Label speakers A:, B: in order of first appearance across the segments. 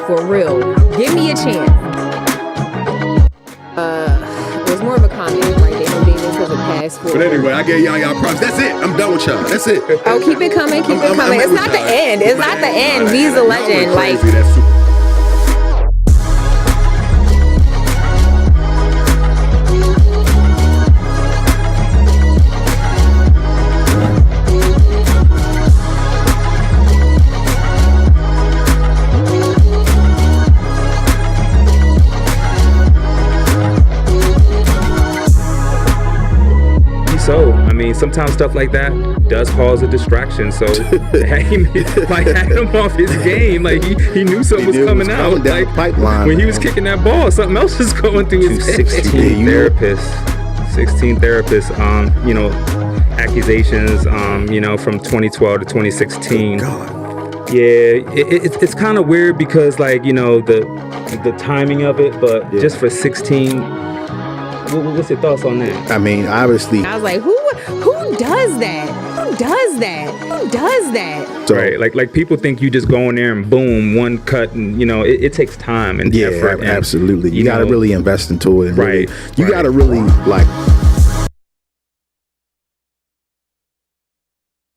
A: For real. Give me a chance. It was more of a comment, right? They know Davis because of passport.
B: But anyway, I gave y'all props. That's it. I'm done with y'all. That's it.
A: Oh, keep it coming. Keep it coming. It's not the end. It's not the end. V's a legend. Like.
C: So, I mean, sometimes stuff like that does cause a distraction. So, had him off his game. Like, he knew something was coming out. Like, pipeline, when he was kicking that ball, something else was going through his head. 16 therapists, accusations, from 2012 to 2016. Yeah, it's kind of weird because, like, the timing of it, but just for 16. What's your thoughts on that?
D: I mean, obviously,
A: I was like, who does that? Who does that?
C: So, right, like people think you just go in there and boom, one cut, and it takes time and effort. And,
D: absolutely. You got to really invest into it. And
C: right.
D: You got to really like.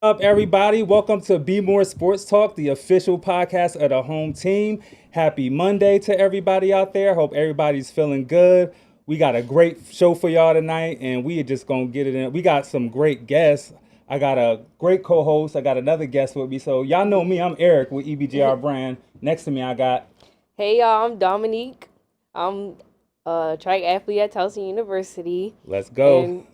C: Up, everybody! Welcome to Bmore Sports Talk, the official podcast of the home team. Happy Monday to everybody out there. Hope everybody's feeling good. We got a great show for y'all tonight, and we are just going to get it in. We got some great guests. I got a great co-host. I got another guest with me. So y'all know me. I'm Eric with EBJR Brand. Next to me, I got...
E: Hey, y'all. I'm Domonique. I'm a track athlete at Towson University.
C: Let's go.
E: And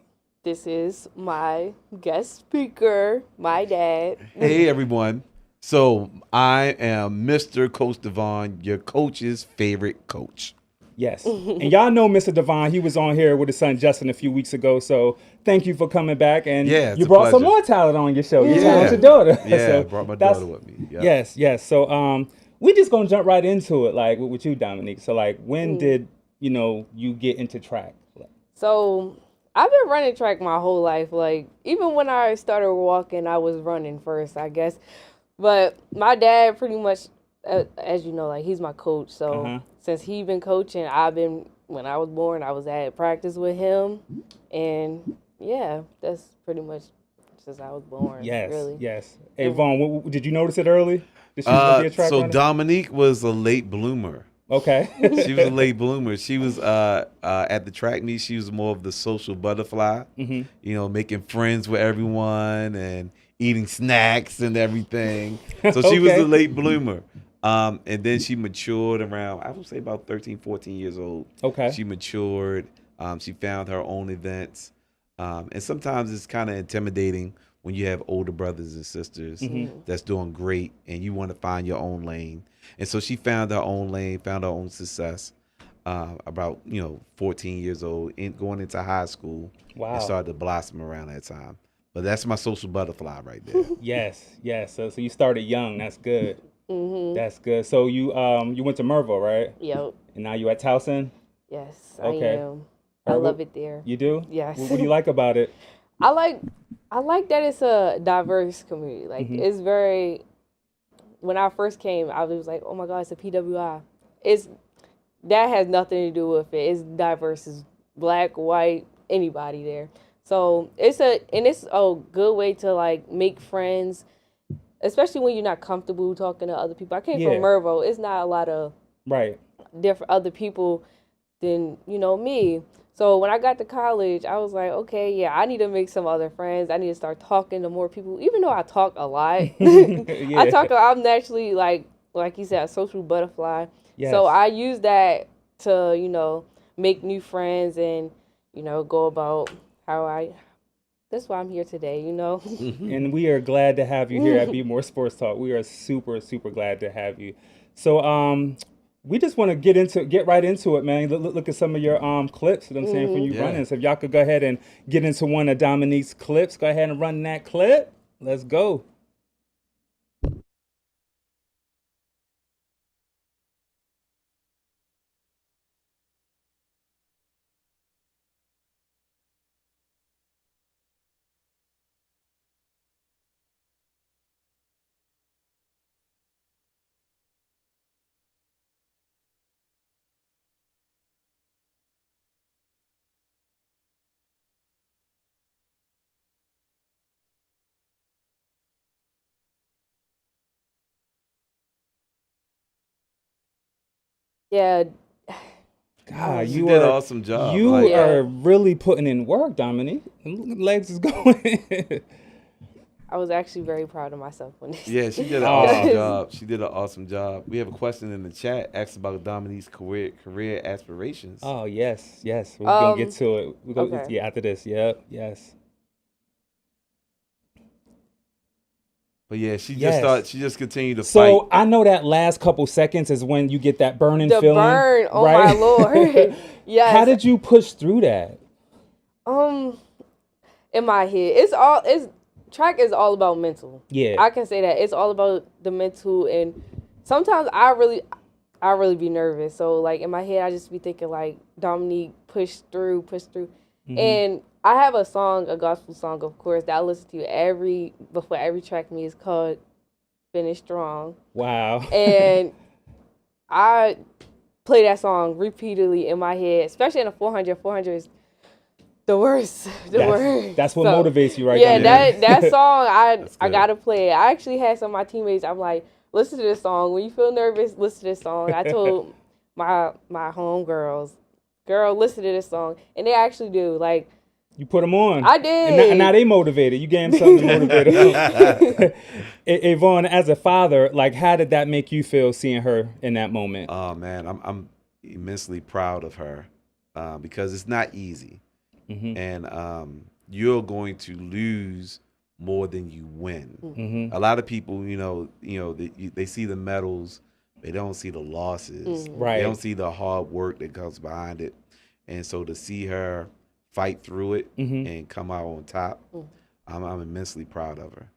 E: this is my guest speaker, my dad.
F: Hey, everyone. So I am Mr. Coach Vaughn, your coach's favorite coach.
C: Yes. And y'all know Mr. Vaughn. He was on here with his son Justin a few weeks ago. So thank you for coming back. And you brought some more talent on your show. You talented daughter.
F: Yeah,
C: so
F: I brought my daughter with me.
C: Yep. Yes. So we just going to jump right into it, like with you, Domonique. So like when did, you get into track?
E: So I've been running track my whole life. Like even when I started walking, I was running first, I guess. But my dad pretty much, as you know, like he's my coach. So since he's been coaching, when I was born, I was at practice with him. And yeah, that's pretty much since I was born.
C: Yes,
E: really.
C: yes. Hey, Vaughn, did you notice it early? Did she be a track
F: so
C: runner?
F: Domonique was a late bloomer.
C: Okay.
F: She was a late bloomer. She was at the track meet. She was more of the social butterfly, making friends with everyone and eating snacks and everything. So she was a late bloomer. And then she matured around, I would say about 13, 14 years old.
C: Okay.
F: She matured. She found her own events. And sometimes it's kind of intimidating when you have older brothers and sisters that's doing great and you want to find your own lane. And so she found her own lane, found her own success about, 14 years old, going into high school.
C: Wow.
F: And started to blossom around that time. But that's my social butterfly right there.
C: Yes. So you started young. That's good.
E: Mm-hmm.
C: That's good. So you went to Merville, right?
E: Yep.
C: And now you at Towson?
E: Yes,
C: Okay.
E: I am. I love it there.
C: You do?
E: Yes.
C: What do you like about it?
E: I like that it's a diverse community. Like it's very. When I first came, I was like, "Oh my God, it's a PWI." That has nothing to do with it. It's diverse. It's black, white, anybody there. So it's a good way to like make friends, especially when you're not comfortable talking to other people. I came from Mervo. It's not a lot of different other people than me. So when I got to college, I was like, okay, I need to make some other friends. I need to start talking to more people, even though I talk a lot. I'm naturally like you said, a social butterfly. Yes. So I use that to, make new friends and, go about that's why I'm here today,
C: And we are glad to have you here at Bmore Sports Talk. We are super, super glad to have you. So we just want to get right into it, man. Look at some of your clips, you know what I'm saying, from you running. So if y'all could go ahead and get into one of Domonique's clips, go ahead and run that clip. Let's go.
E: Yeah.
C: God,
F: You did an awesome job.
C: You
F: Like,
C: are really putting in work, Domonique. Legs is going.
E: I was actually very proud of myself when this.
F: yeah, she did an awesome job. She did an awesome job. We have a question in the chat asking about Dominique's career aspirations.
C: Oh, yes. We're going to get to it. We're gonna,
E: Okay.
C: Yeah, after this. Yep, yes.
F: But yeah, she
C: Yes.
F: she just continued to
C: So
F: fight.
C: I know that last couple seconds is when you get that burning
E: The
C: feeling.
E: burn, oh
C: right?
E: my Lord. Yes.
C: How did you push through that?
E: In my head, track is all about mental.
C: Yeah.
E: I can say that it's all about the mental, and sometimes I really be nervous. So like in my head, I just be thinking like Dominique, push through,
C: Mm-hmm.
E: and I have a song, a gospel song, of course, that I listen to before every track meet. Is called "Finish Strong,"
C: Wow.
E: and I play that song repeatedly in my head, especially in a 400. 400 is the worst. Worst.
C: That's what
E: So,
C: motivates you, right?
E: Yeah,
C: there.
E: that song, I
F: good.
E: gotta play it. I actually had some of my teammates, I'm like, listen to this song. When you feel nervous, listen to this song. I told my homegirls, girl, listen to this song. And they actually do. Like,
C: You put them on.
E: I did.
C: And now they motivated. You gave them something to motivate them. Hey, Vaughn, as a father, like, how did that make you feel seeing her in that moment?
F: Oh man, I'm immensely proud of her because it's not easy, and you're going to lose more than you win. A lot of people, they see the medals, they don't see the losses,
C: Right.
F: They don't see the hard work that comes behind it, and so to see her fight through it and come out on top, I'm immensely proud of her.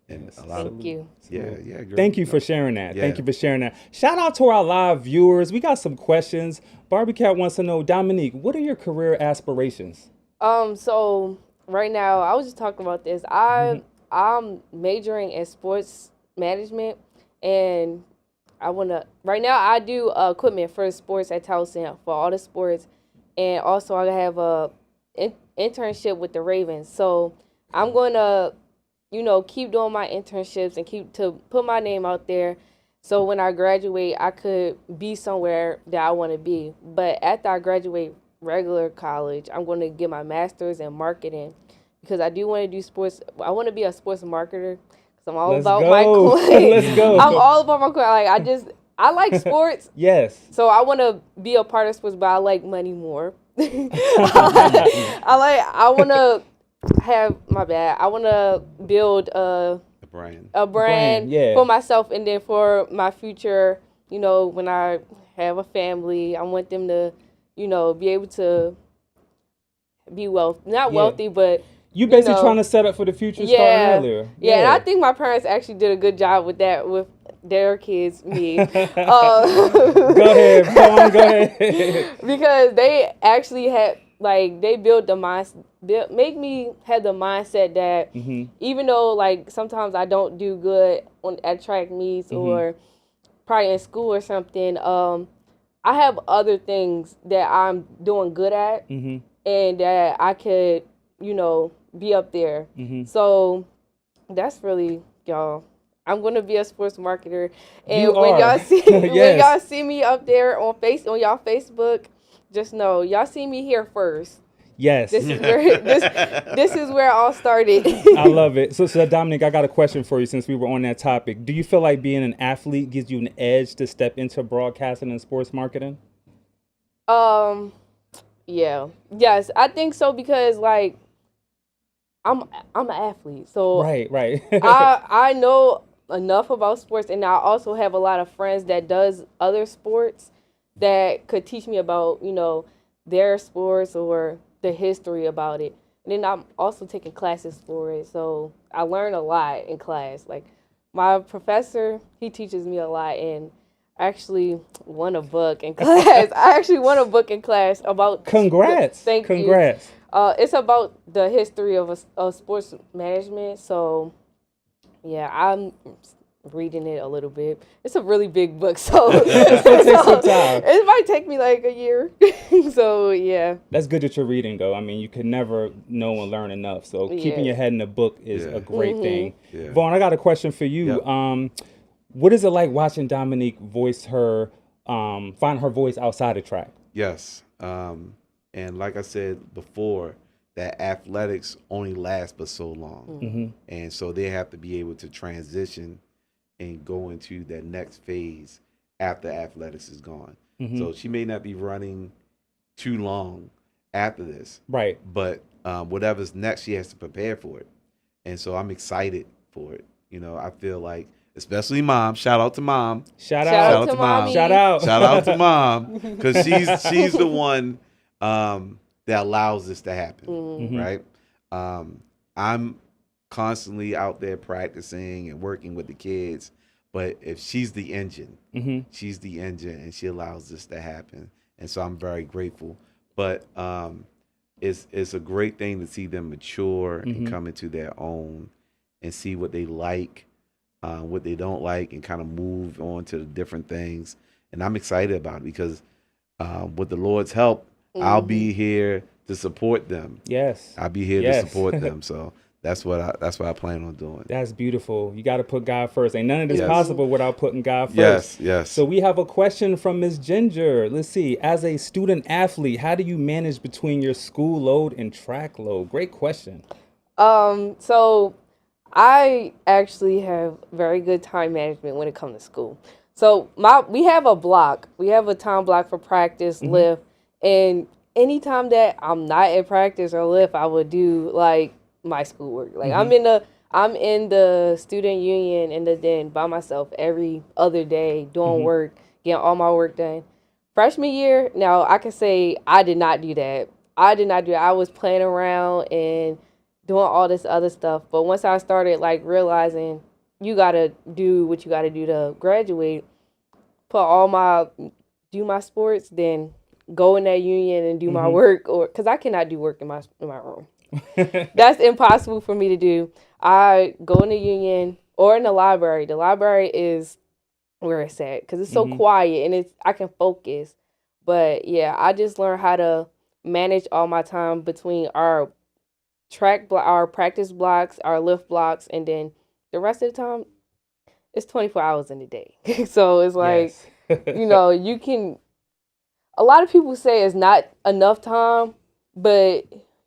F: And a lot
E: Thank you.
F: Yeah, girl.
C: Thank you for sharing that.
F: Yeah.
C: Thank you for sharing that. Shout out to our live viewers. We got some questions. Barbie Cat wants to know, Dominique, what are your career aspirations?
E: So right now, I was just talking about this. I'm majoring in sports management, and right now I do equipment for sports at Towson for all the sports, and also I have a internship with the Ravens. So I'm going to, keep doing my internships and keep to put my name out there. So when I graduate, I could be somewhere that I want to be. But after I graduate regular college, I'm going to get my master's in marketing because I do want to do sports. I want to be a sports marketer because I'm all
C: Let's
E: about
C: go.
E: my coin.
C: Let's go.
E: I'm all about my coin. Like I like sports.
C: Yes.
E: So I want to be a part of sports, but I like money more. I want to I want to build a brand
C: yeah.
E: for myself, and then for my future, when I have a family, I want them to, be able to be wealthy, but
C: You basically trying to set up for the future starting earlier.
E: Yeah, and I think my parents actually did a good job with that with their kids, me.
C: Go ahead, Vaughn, go ahead.
E: Because they actually had, they built the make me have the mindset that even though, sometimes I don't do good at track meets or probably in school or something, I have other things that I'm doing good at and that I could, be up there. So that's really, y'all. I'm gonna be a sports marketer, and when y'all see when y'all see me up there on y'all Facebook, just know y'all see me here first.
C: Yes.
E: This is where this is where it all started.
C: I love it. So Dominique, I got a question for you since we were on that topic. Do you feel like being an athlete gives you an edge to step into broadcasting and sports marketing?
E: Yeah. Yes, I think so because I'm an athlete. So
C: Right.
E: I know enough about sports, and I also have a lot of friends that does other sports that could teach me about, their sports or the history about it. And then I'm also taking classes for it. So I learn a lot in class. My professor, he teaches me a lot, and I actually won a book in class. About
C: Congrats.
E: Thank you.
C: Congrats.
E: It's about the history of sports management. So yeah, I'm reading it a little bit. It's a really big book, so
C: It's gonna take some time.
E: It might take me a year. So yeah.
C: That's good that you're reading, though. I mean, you can never know and learn enough. So keeping your head in the book is a great thing.
F: Yeah.
C: Vaughn, I got a question for you.
F: Yep.
C: What is it like watching Dominique voice her find her voice outside of track.
F: Yes. And like I said before, that athletics only lasts but so long. And so they have to be able to transition and go into that next phase after athletics is gone. So she may not be running too long after this.
C: Right.
F: But whatever's next, she has to prepare for it. And so I'm excited for it. You know, I feel like, especially mom, shout out to mom.
C: Shout
E: Shout
C: out
E: out to
F: mom.
E: mommy.
C: Shout out.
F: Shout out to mom, because she's the one that allows this to happen, right? I'm constantly out there practicing and working with the kids, but if she's the engine, she's the engine, and she allows this to happen, and so I'm very grateful. But it's a great thing to see them mature and come into their own, and see what they like, what they don't like, and kind of move on to the different things. And I'm excited about it because with the Lord's help, I'll be here to support them.
C: Yes.
F: I'll be here to support them. So that's what I plan on doing.
C: That's beautiful. You got to put God first. Ain't none of this
F: Yes.
C: possible without putting God first.
F: Yes.
C: So we have a question from Ms. Ginger. Let's see. As a student athlete, how do you manage between your school load and track load? Great question.
E: So I actually have very good time management when it comes to school. So we have a block. We have a time block for practice, lift, and anytime that I'm not at practice or lift, I would do like my schoolwork. Like I'm in the student union and then by myself every other day doing work, getting all my work done. Freshman year, now I can say I did not do that. I was playing around and doing all this other stuff. But once I started like realizing you gotta do what you gotta do to graduate, do my sports, then go in that union and do my work, or because I cannot do work in my room. That's impossible for me to do. I go in the union or in the library. The library is where it's at because it's so quiet and I can focus. But yeah, I just learned how to manage all my time between our our practice blocks, our lift blocks, and then the rest of the time it's 24 hours in a day. So it's like, you know, you can. A lot of people say it's not enough time, but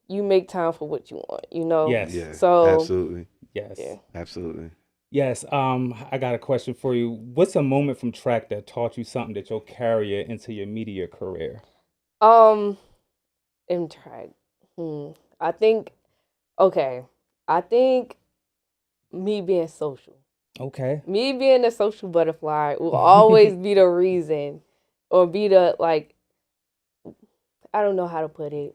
E: you make time for what you want, you know?
C: Yes.
F: Yeah,
E: So,
F: absolutely.
C: Yes.
E: Yeah.
F: Absolutely.
C: Yes. I got a question for you. What's a moment from track that taught you something that you'll carry into your media career?
E: in track, I think me being social.
C: Okay.
E: Me being a social butterfly will always be the reason, or be the, like, I don't know how to put it.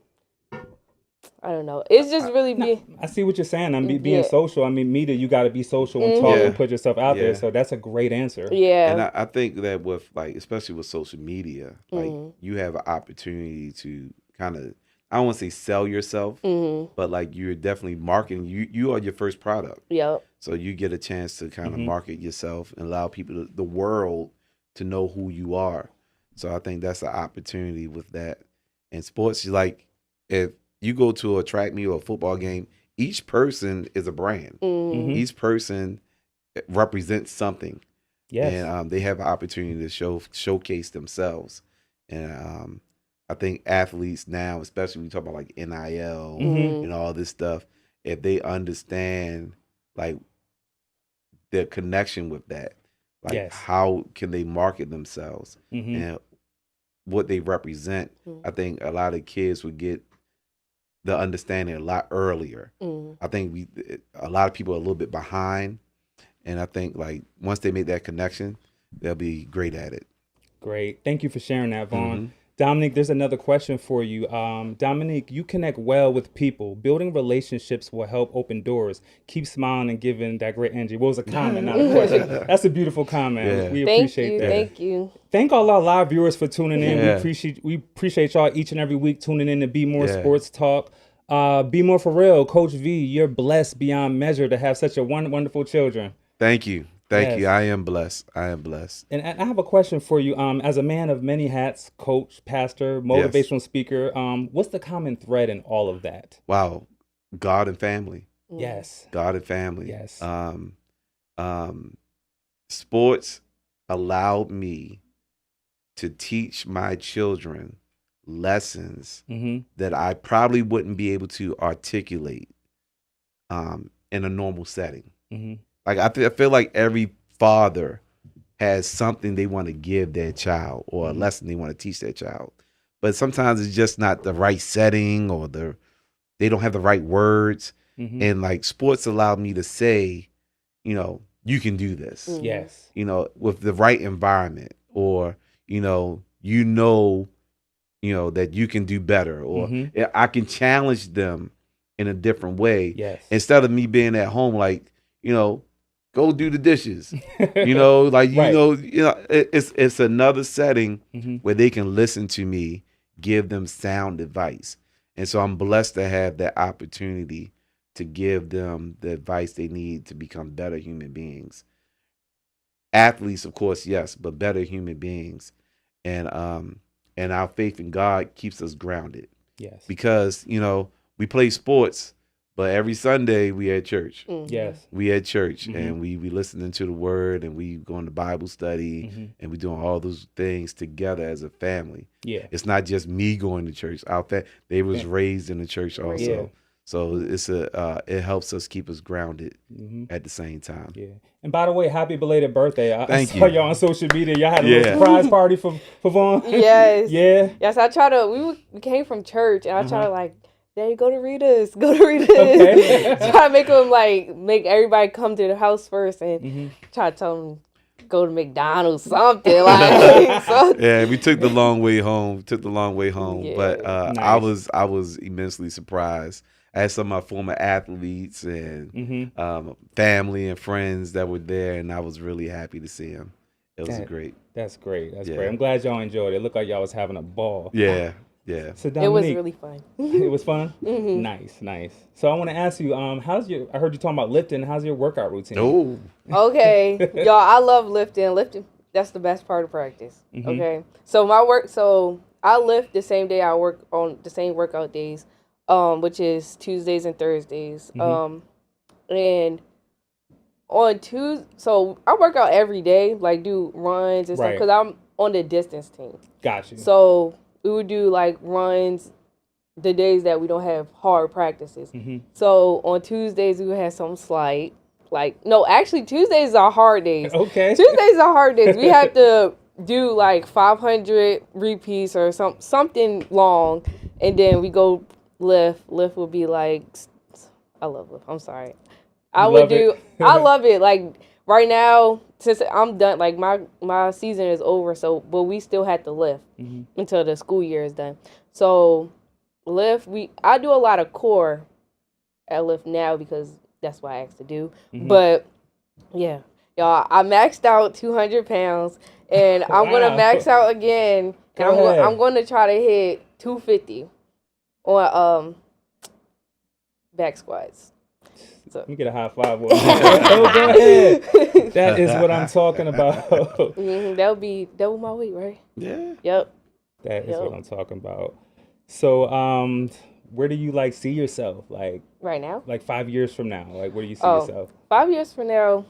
E: I don't know. It's just really being.
C: I see what you're saying. Being
E: Yeah.
C: social. I mean, media, you got to be social and talk and put yourself out there. So that's a great answer.
E: Yeah.
F: And I think that with, like, especially with social media, like you have an opportunity to kind of, I don't want to say sell yourself, but like you're definitely marketing. You are your first product.
E: Yep.
F: So you get a chance to kind of market yourself and allow people, the world, to know who you are. So I think that's an opportunity with that. And sports, like, if you go to a track meet or a football game, each person is a brand. Each person represents something.
C: Yes.
F: And they have an opportunity to showcase themselves. And I think athletes now, especially when you talk about like NIL and all this stuff, if they understand like their connection with that, like how can they market themselves and what they represent, I think a lot of kids would get the understanding a lot earlier. I think a lot of people are a little bit behind, and I think like once they make that connection, they'll be great at it.
C: Great. Thank you for sharing that, Vaughn. Domonique, there's another question for you. Domonique, you connect well with people. Building relationships will help open doors. Keep smiling and giving that great energy. What was a comment, not a question? That's a beautiful comment.
F: Yeah.
C: We appreciate that.
E: Thank you.
C: Thank all our live viewers for tuning in.
F: Yeah.
C: We appreciate y'all each and every week tuning in to Bmore Sports Talk. Bmore for real, Coach V, you're blessed beyond measure to have such a wonderful children.
F: Thank you. Thank you. I am blessed. And
C: I have a question for you. As a man of many hats, coach, pastor, motivational speaker, what's the common thread in all of that?
F: Wow. God and family.
C: Yes.
F: God and family.
C: Yes.
F: Sports allowed me to teach my children lessons that I probably wouldn't be able to articulate in a normal setting. Like I feel like every father has something they want to give their child or a lesson they want to teach their child. But sometimes it's just not the right setting or they don't have the right words. And like sports allowed me to say, you know, you can do this.
C: Yes.
F: You know, with the right environment or, you know, that you can do better or I can challenge them in a different way.
C: Yes.
F: Instead of me being at home, like, you know, go do the dishes, you know, like, it's another setting where they can listen to me, give them sound advice. And so I'm blessed to have that opportunity to give them the advice they need to become better human beings. Athletes, of course, yes, but better human beings. And our faith in God keeps us grounded.
C: Yes.
F: Because, you know, we play sports, but every Sunday we at church.
C: Yes.
F: We at church and we listening to the word and we going to Bible study and we doing all those things together as a family.
C: Yeah.
F: It's not just me going to church. They was raised in the church also.
C: Yeah.
F: So it helps us keep us grounded at the same time.
C: Yeah. And by the way, happy belated birthday. I saw
F: you.
C: y'all on social media. Y'all had a little surprise party for Vaughn.
E: Yes.
C: Yeah.
E: Yes, I try to, we came from church and I try to like, Daddy, go to Rita's.
C: Okay.
E: Try to make everybody come to the house first and try to tell them, go to McDonald's, something like.
F: Yeah, we took the long way home.
E: Yeah.
F: But
C: Nice.
F: I was immensely surprised. I had some of my former athletes and family and friends that were there, and I was really happy to see them. It was great.
C: That's great. That's
F: Yeah.
C: great. I'm glad y'all enjoyed it. It looked like y'all was having a ball.
F: Yeah, yeah.
C: So
E: It was
C: Domonique,
E: really fun.
C: it was fun? Nice. So I want to ask you, I heard you talking about lifting. How's your workout routine?
F: Oh,
E: Okay, y'all, I love lifting. Lifting, that's the best part of practice. Okay, so I lift the same day I work on the same workout days, which is Tuesdays and Thursdays. And on Tuesday, so I work out every day, like do runs and stuff,
C: Right.
E: because I'm on the distance team.
C: Got you.
E: So we would do like runs the days that we don't have hard practices. So on Tuesdays we would have some slight. Actually Tuesdays are hard days.
C: Okay.
E: Tuesdays are hard days. We have to do like 500 repeats or something long, and then we go lift. Lift would be like, I love lift. I'm sorry. I love it. Like right now, since I'm done, like my season is over, but we still have to lift until the school year is done. So lift, I do a lot of core at lift now because that's what I asked to do. But yeah, y'all, I maxed out 200 pounds, and I'm gonna max out again. And I'm gonna try to hit 250 on back squats. So.
C: Let me get a high five. Go ahead. That is what I'm talking about.
E: That'll be double my weight, right?
F: yeah.
E: Yep.
C: That is what I'm talking about. So, where do you see yourself?
E: Right now?
C: 5 years from now? Where do you see yourself?
E: 5 years from now,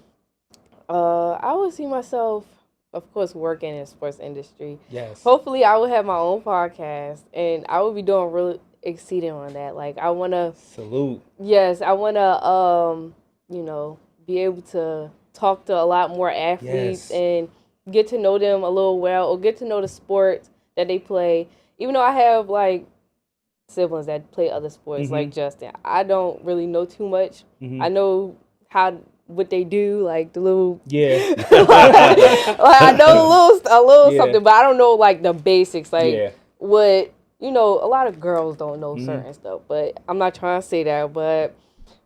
E: I would see myself, of course, working in the sports industry.
C: Yes.
E: Hopefully, I will have my own podcast, and I will be doing really exceeding on that. I want to...
C: Salute.
E: Yes, I want to, be able to talk to a lot more athletes and get to know them a little well, or get to know the sports that they play. Even though I have, siblings that play other sports, like Justin, I don't really know too much. I know what they do, the little...
C: Yeah.
E: I know a little something, but I don't know, the basics, what... a lot of girls don't know certain stuff, but I'm not trying to say that. But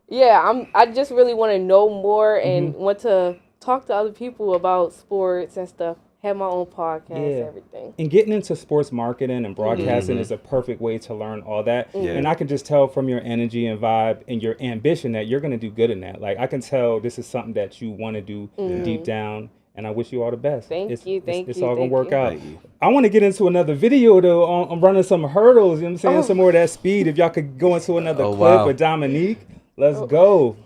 E: yeah, I just really want to know more and want to talk to other people about sports and stuff. Have my own podcast, everything.
C: And getting into sports marketing and broadcasting is a perfect way to learn all that. Yeah. And I can just tell from your energy and vibe and your ambition that you're going to do good in that. I can tell this is something that you want to do deep down. And I wish you all the best.
E: Thank you.
C: It's all going to work out. I want to get into another video, though. I'm running some hurdles. You know what I'm saying? Some more of that speed. If y'all could go into another clip with Domonique. Let's go.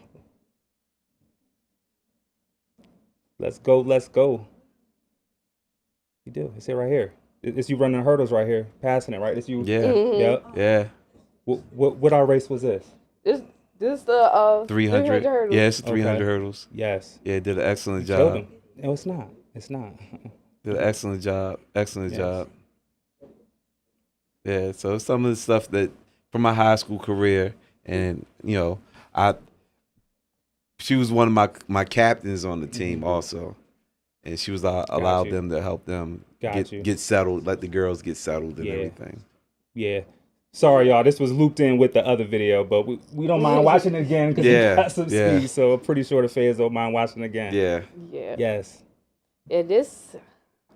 C: Let's go. You do. It's it right here. It's you running the hurdles right here, passing it, right? It's you.
F: Yeah.
C: Yep.
F: Yeah.
C: What our race was this?
E: This the
F: 300.
E: hurdles.
F: Yeah, it's 300
C: Okay.
F: hurdles.
C: Yes.
F: Yeah, did an excellent
C: Killed
F: job.
C: him. No, it's not. It's not.
F: Did an excellent job. Excellent
C: Yes.
F: job. Yeah, so some of the stuff that from my high school career, and she was one of my captains on the team also, and she was allowed
C: you.
F: them to help them
C: Got you.
F: get settled, let the girls get settled and
C: Yeah.
F: everything.
C: Yeah. Sorry, y'all. This was looped in with the other video, but we don't mind watching it again because
F: Yeah,
C: we got some
F: yeah.
C: speed. So I'm pretty sure the fans don't mind watching it again.
F: Yeah,
E: Yeah.
C: Yes.
E: Yeah,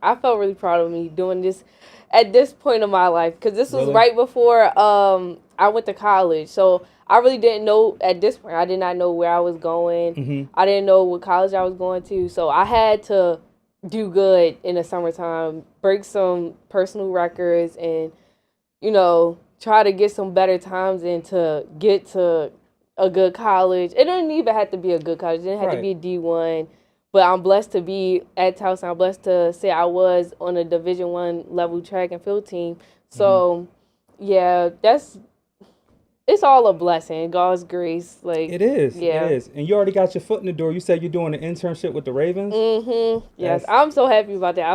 E: I felt really proud of me doing this at this point of my life because this was
C: Really?
E: right before I went to college. So I really didn't know at this point. I did not know where I was going.
C: Mm-hmm.
E: I didn't know what college I was going to. So I had to do good in the summertime, break some personal records, and try to get some better times and to get to a good college. It didn't even have to be a good college. It didn't have to be a D1. But I'm blessed to be at Towson. I'm blessed to say I was on a Division I level track and field team. So, yeah, it's all a blessing. God's grace. Like
C: It is.
E: Yeah.
C: It is. And you already got your foot in the door. You said you're doing an internship with the Ravens.
E: Mm-hmm. Yes,
C: That's-
E: I'm so happy about that.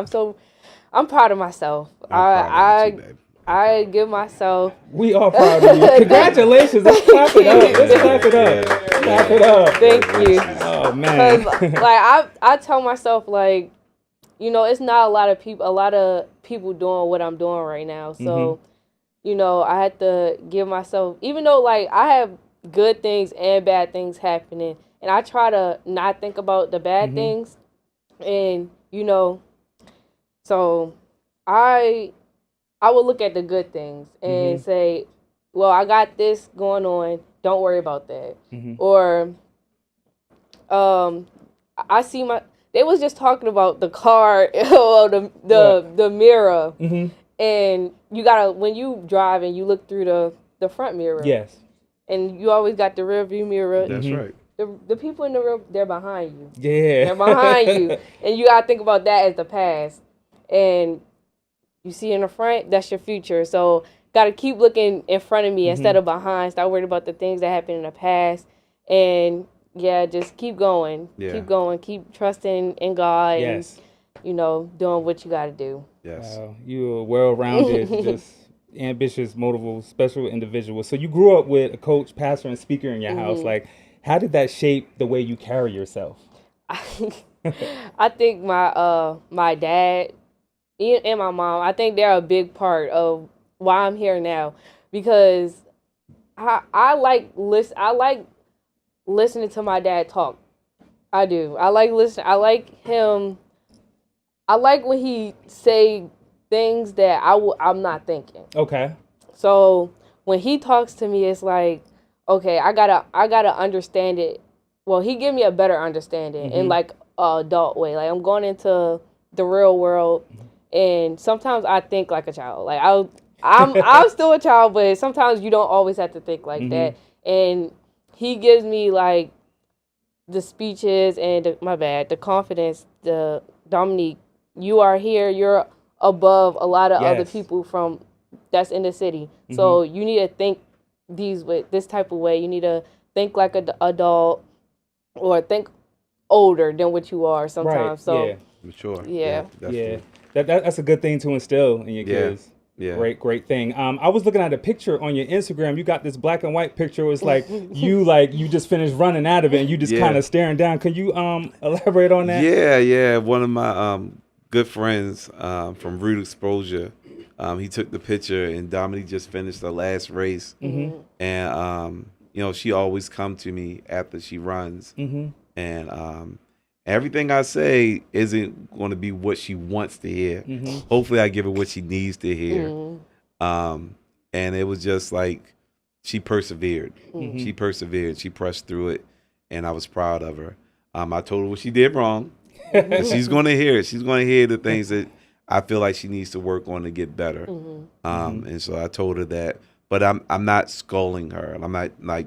E: I'm proud of myself.
F: I'm proud of you too, babe.
E: I give myself.
C: We are proud of you. Congratulations. Let's clap it up. Let's clap it up. Clap it up.
E: Thank you.
C: Oh, man.
E: Like I tell myself, like, it's not a lot of people doing what I'm doing right now. So, I had to give myself, even though like I have good things and bad things happening, and I try to not think about the bad things, and so I will look at the good things and say, well, I got this going on. Don't worry about that. Or I see they was just talking about the car, the mirror. And you gotta, when you drive and you look through the front mirror.
C: Yes.
E: And you always got the rear view mirror.
F: That's right.
E: The people in the rear, they're behind you.
C: Yeah.
E: They're behind you. And you gotta think about that as the past. And you see in the front, that's your future. So gotta keep looking in front of me instead of behind. Stop worrying about the things that happened in the past. And yeah, just keep going.
F: Yeah.
E: Keep going. Keep trusting in God.
C: Yes.
E: And, doing what you gotta do.
F: Yes.
C: Wow. You're a well-rounded, just ambitious, motivable, special individual. So you grew up with a coach, pastor, and speaker in your house. Like, how did that shape the way you carry yourself?
E: I think my dad and my mom, I think they're a big part of why I'm here now, because I like listening to my dad talk. I do. I like listening. I like him. I like when he say things that I'm not thinking.
C: Okay.
E: So when he talks to me, it's like, okay, I gotta understand it. Well, he give me a better understanding in like an adult way. Like I'm going into the real world, and sometimes I think like a child. Like I'm still a child, but sometimes you don't always have to think like that. And he gives me like the speeches and the confidence. The Domonique, you are here. You're above a lot of other people that's in the city. So you need to think this type of way. You need to think like an adult, or think older than what you are sometimes.
C: Right.
E: So
F: Sure.
E: Yeah.
F: Definitely.
C: That's a good thing to instill in your kids.
F: Yeah.
C: Great thing. I was looking at a picture on your Instagram. You got this black and white picture. It was like you just finished running out of it and you just kind of staring down. Can you elaborate on that?
F: Yeah. One of my good friends from Root Exposure, he took the picture, and Dominique just finished the last race. And she always come to me after she runs. And everything I say isn't going to be what she wants to hear. Hopefully I give her what she needs to hear. And it was just like she persevered. She persevered. She pressed through it, and I was proud of her. I told her what she did wrong. And she's going to hear it. She's going to hear the things that I feel like she needs to work on to get better. And so I told her that. But I'm not scolding her. I'm not like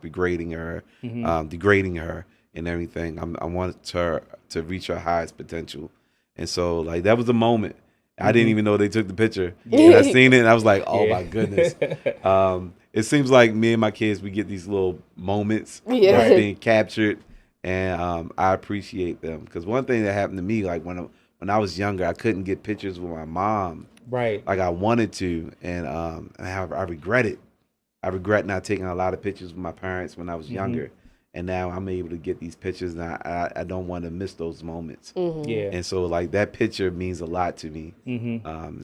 F: degrading her, degrading her and everything. I want her to reach her highest potential. And so like that was a moment. I didn't even know they took the picture. And I seen it and I was like, oh my goodness. It seems like me and my kids, we get these little moments that's being captured, and I appreciate them. Because one thing that happened to me, like when I was younger, I couldn't get pictures with my mom.
C: Right.
F: Like I wanted to, and I regret it. I regret not taking a lot of pictures with my parents when I was younger. And now I'm able to get these pictures, and I don't want to miss those moments.
C: Yeah.
F: And so, like, that picture means a lot to me.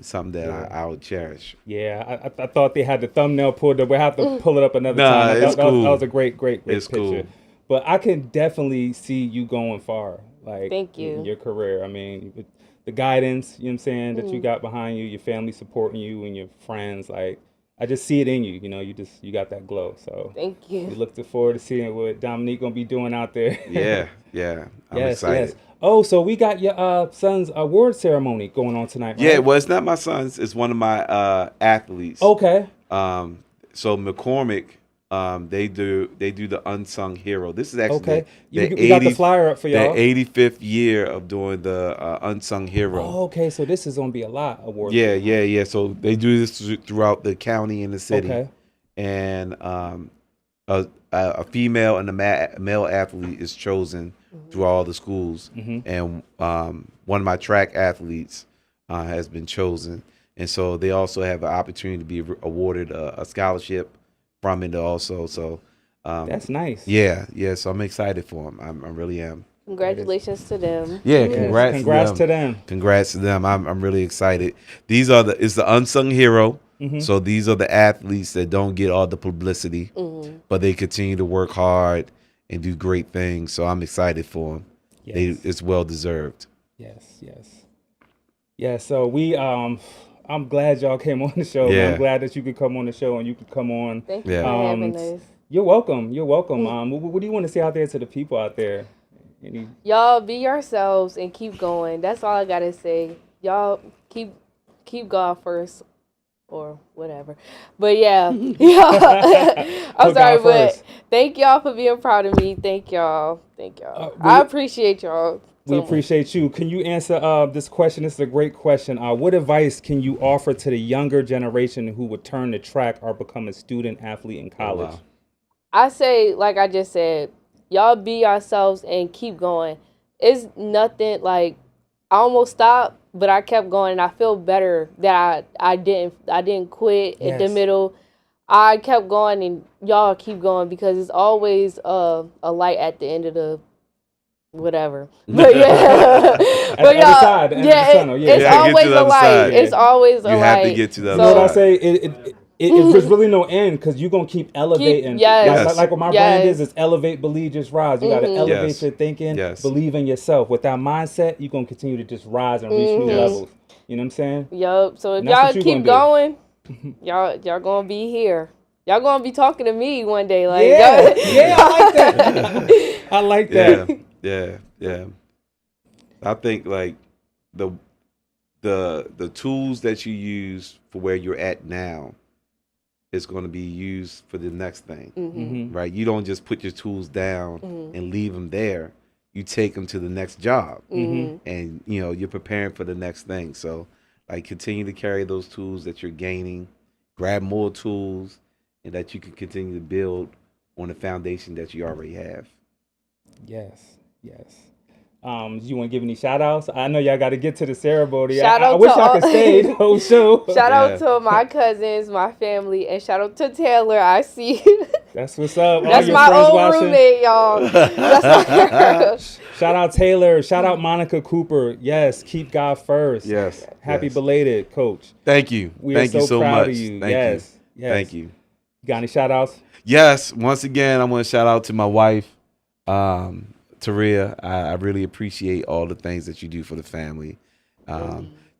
F: Something that I will cherish.
C: Yeah, I thought they had the thumbnail pulled up. We'll have to pull it up another time.
F: It's cool.
C: That was a great
F: It's
C: picture.
F: cool.
C: But I can definitely see you going far. Like,
E: Thank you.
C: in your career. I mean, with the guidance, you know what I'm saying, that you got behind you, your family supporting you, and your friends, like, I just see it in you. You know, you got that glow. So
E: Thank you.
C: We look forward to seeing what Domonique gonna be doing out there.
F: Yeah. I'm excited.
C: Yes. Oh, so we got your son's award ceremony going on tonight, right?
F: Yeah, well, it's not my son's. It's one of my athletes.
C: Okay.
F: So McCormick, they do the unsung hero. This is actually
C: Okay.
F: the
C: We got the flyer up for y'all.
F: The 85th year of doing the unsung hero.
C: Oh, okay, so this is gonna be a lot award.
F: Yeah. So they do this throughout the county and the city.
C: Okay.
F: And a female and a male athlete is chosen through all the schools. And one of my track athletes has been chosen. And so they also have an opportunity to be awarded a scholarship from it also. So
C: that's nice.
F: Yeah. So I'm excited for them. I really am.
E: Congratulations to them.
F: Yeah,
C: Congrats to them.
F: Congrats to them. I'm really excited. It's the unsung hero. So these are the athletes that don't get all the publicity, but they continue to work hard and do great things. So I'm excited for them.
C: Yes.
F: It's well deserved.
C: Yes. Yeah, so I'm glad y'all came on the show.
F: Yeah.
C: I'm glad that you could come on the show and you could come on.
E: Thank you for having us.
C: You're welcome. What do you want to say out there to the people out there?
E: Y'all be yourselves and keep going. That's all I gotta say. Y'all keep God first, or whatever. But yeah, I'm sorry, but thank y'all for being proud of me. Thank y'all. I appreciate y'all.
C: We appreciate you. Can you answer this question? This is a great question. What advice can you offer to the younger generation who would turn to track or become a student athlete in college?
F: Wow.
E: I say, like I just said, y'all be yourselves and keep going. It's nothing like I almost stopped, but I kept going, and I feel better that I didn't quit in the middle. I kept going, and y'all keep going because it's always a light at the end of the whatever. But yeah, but y'all, it's always a light. It's always a light.
F: You have to get to the other
C: You know
F: side.
C: what I say? There's really no end because you're going to keep elevating. Like what my brand is elevate, believe, just rise. You got to elevate your thinking, believe in yourself. With that mindset, you're going to continue to just rise and reach new levels. You know what I'm saying?
E: Yup. So if y'all keep going, y'all going to be here. Y'all going to be talking to me one day. Like,
C: I like that. I like that.
F: Yeah. I think like the tools that you use for where you're at now is going to be used for the next thing, right? You don't just put your tools down and leave them there. You take them to the next job, and you're preparing for the next thing. So, like, continue to carry those tools that you're gaining, grab more tools, and that you can continue to build on the foundation that you already have.
C: Yes. Do you want to give any shout outs? I know y'all got to get to the ceremony.
E: Shout out
C: I wish y'all could stay the whole show.
E: Shout out to my cousins, my family, and shout out to Taylor. I see you.
C: That's what's up.
E: That's my old roommate, y'all. That's my girl.
C: Shout out Taylor. Shout out Monica Cooper. Yes, keep God first.
F: Yes.
C: Happy belated, Coach.
F: Thank you.
C: Thank you so
F: proud
C: much. Of you. Yes.
F: Thank you.
C: Got any shout outs?
F: Yes. Once again, I want to shout out to my wife, Taria. I really appreciate all the things that you do for the family.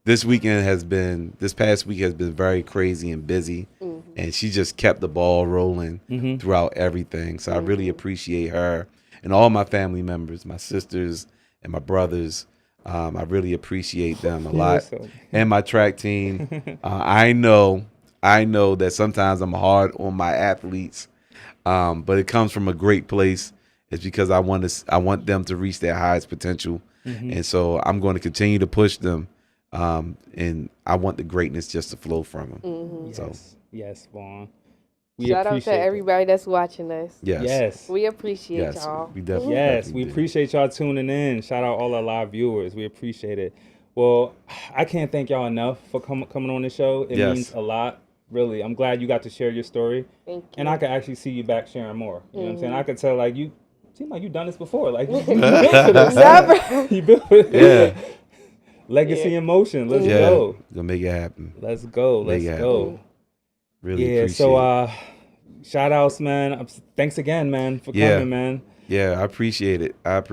F: This past week has been very crazy and busy, and she just kept the ball rolling throughout everything. So I really appreciate her and all my family members, my sisters and my brothers. I really appreciate them a lot. And my track team. I know that sometimes I'm hard on my athletes, but it comes from a great place. It's because I want them to reach their highest potential. And so I'm going to continue to push them And I want the greatness just to flow from him.
E: Mm-hmm.
F: So
C: Yes, Vaughn.
E: Shout out to everybody that's watching us.
F: yes.
E: We appreciate y'all.
F: We definitely.
C: Yes,
F: definitely
C: we appreciate y'all tuning in. Shout out all our live viewers. We appreciate it. Well, I can't thank y'all enough for coming on the show. It means a lot. Really, I'm glad you got to share your story.
E: Thank you.
C: And I could actually see you back sharing more. You know what I'm saying? I could tell, like, you seem like you've done this before. Like, you built for this.
E: Never.
C: You built it.
F: Yeah.
C: Legacy in motion. Let's go.
F: Gonna make it happen.
C: Let's go. Let's go.
F: Really
C: Yeah,
F: appreciate
C: so shout outs, man. Thanks again, man, for coming, man.
F: Yeah, I appreciate it. Like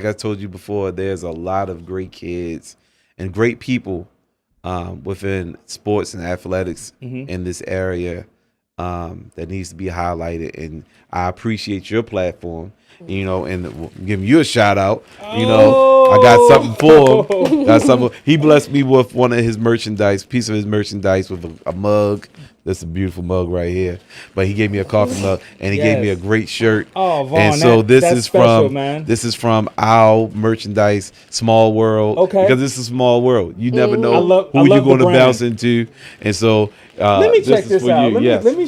F: I told you before, there's a lot of great kids and great people within sports and athletics in this area that needs to be highlighted. And I appreciate your platform, and giving you a shout out. I got something for him. He blessed me with one of his piece of his merchandise with a mug. That's a beautiful mug right here. But he gave me a coffee mug, and he gave me a great shirt.
C: Oh, Vaughn,
F: and so
C: that's special, man.
F: This is from our merchandise, Small World.
C: Okay.
F: Because this is a small world. You never know who you're going to bounce into. And so
C: let me check this out. Let me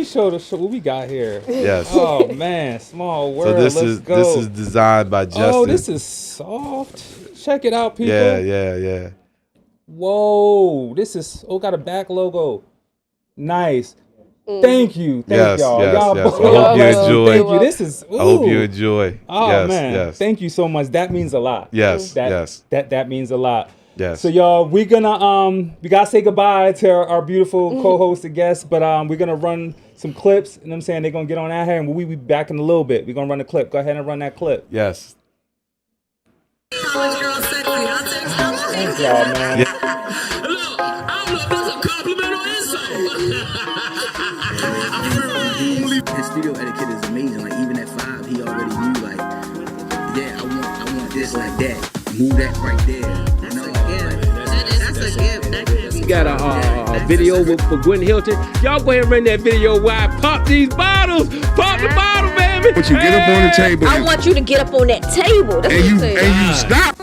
C: show what we got here.
F: Yes.
C: Oh man, Small World.
F: So this is designed by Justin.
C: Oh, this is soft. Check it out, people.
F: Yeah.
C: Whoa, got a back logo. Nice. Thank you. Thank y'all. Y'all
F: I hope you enjoy.
C: Thank you. This is. Ooh.
F: I hope you enjoy.
C: Oh man. Thank you so much. That means a lot.
F: Yes.
C: That means a lot.
F: Yes.
C: So y'all, we gotta say goodbye to our beautiful co-host and guests, but we're gonna run some clips. You know what I'm saying? They're gonna get on out here, and we'll be back in a little bit. We're gonna run a clip. Go ahead and run that clip.
F: Yes.
C: Thank y'all, man.
F: Yeah.
G: His studio etiquette is amazing. Like even at 5, he already knew. Like, I want this like that. Move that right there. That's a gift. That can't be.
H: Got a video for Gwen Hilton. Y'all go ahead and run that video while I pop these bottles. Pop the bottle, baby.
B: But you get up on the table.
I: I want you to get up on that table. That's
B: and
I: what
B: you stop.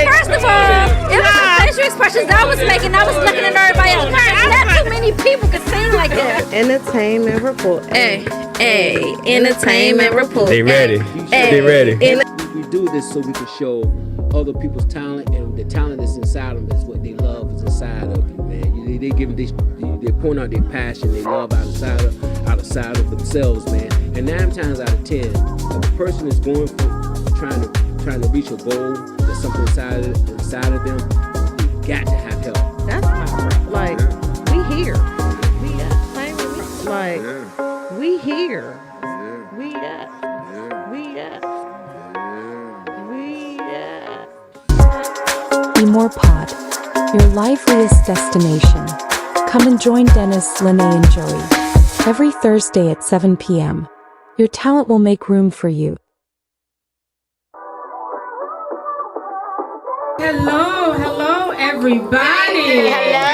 I: First of all, it was the facial expressions I was making. I was looking at everybody else. Not too many people could sing like that.
E: Entertainment report.
I: Entertainment report.
H: They ready. They ready. We do this so we can show other people's talent, and the talent that's inside them is what they love is inside of you, man. They point out their passion, they love outside of themselves, man. And 9 times out of 10, if a person is going for trying to reach a goal, there's something inside of them, you got to have help.
E: That's my friend. Like, we here. We up. Same with me. Like, we here. We up. We up. We up.
J: Bmore Pod, your liveliest destination. Come and join Dennis, Lene, and Joey every Thursday at 7 p.m. Your talent will make room for you.
K: Hello, everybody. Hello.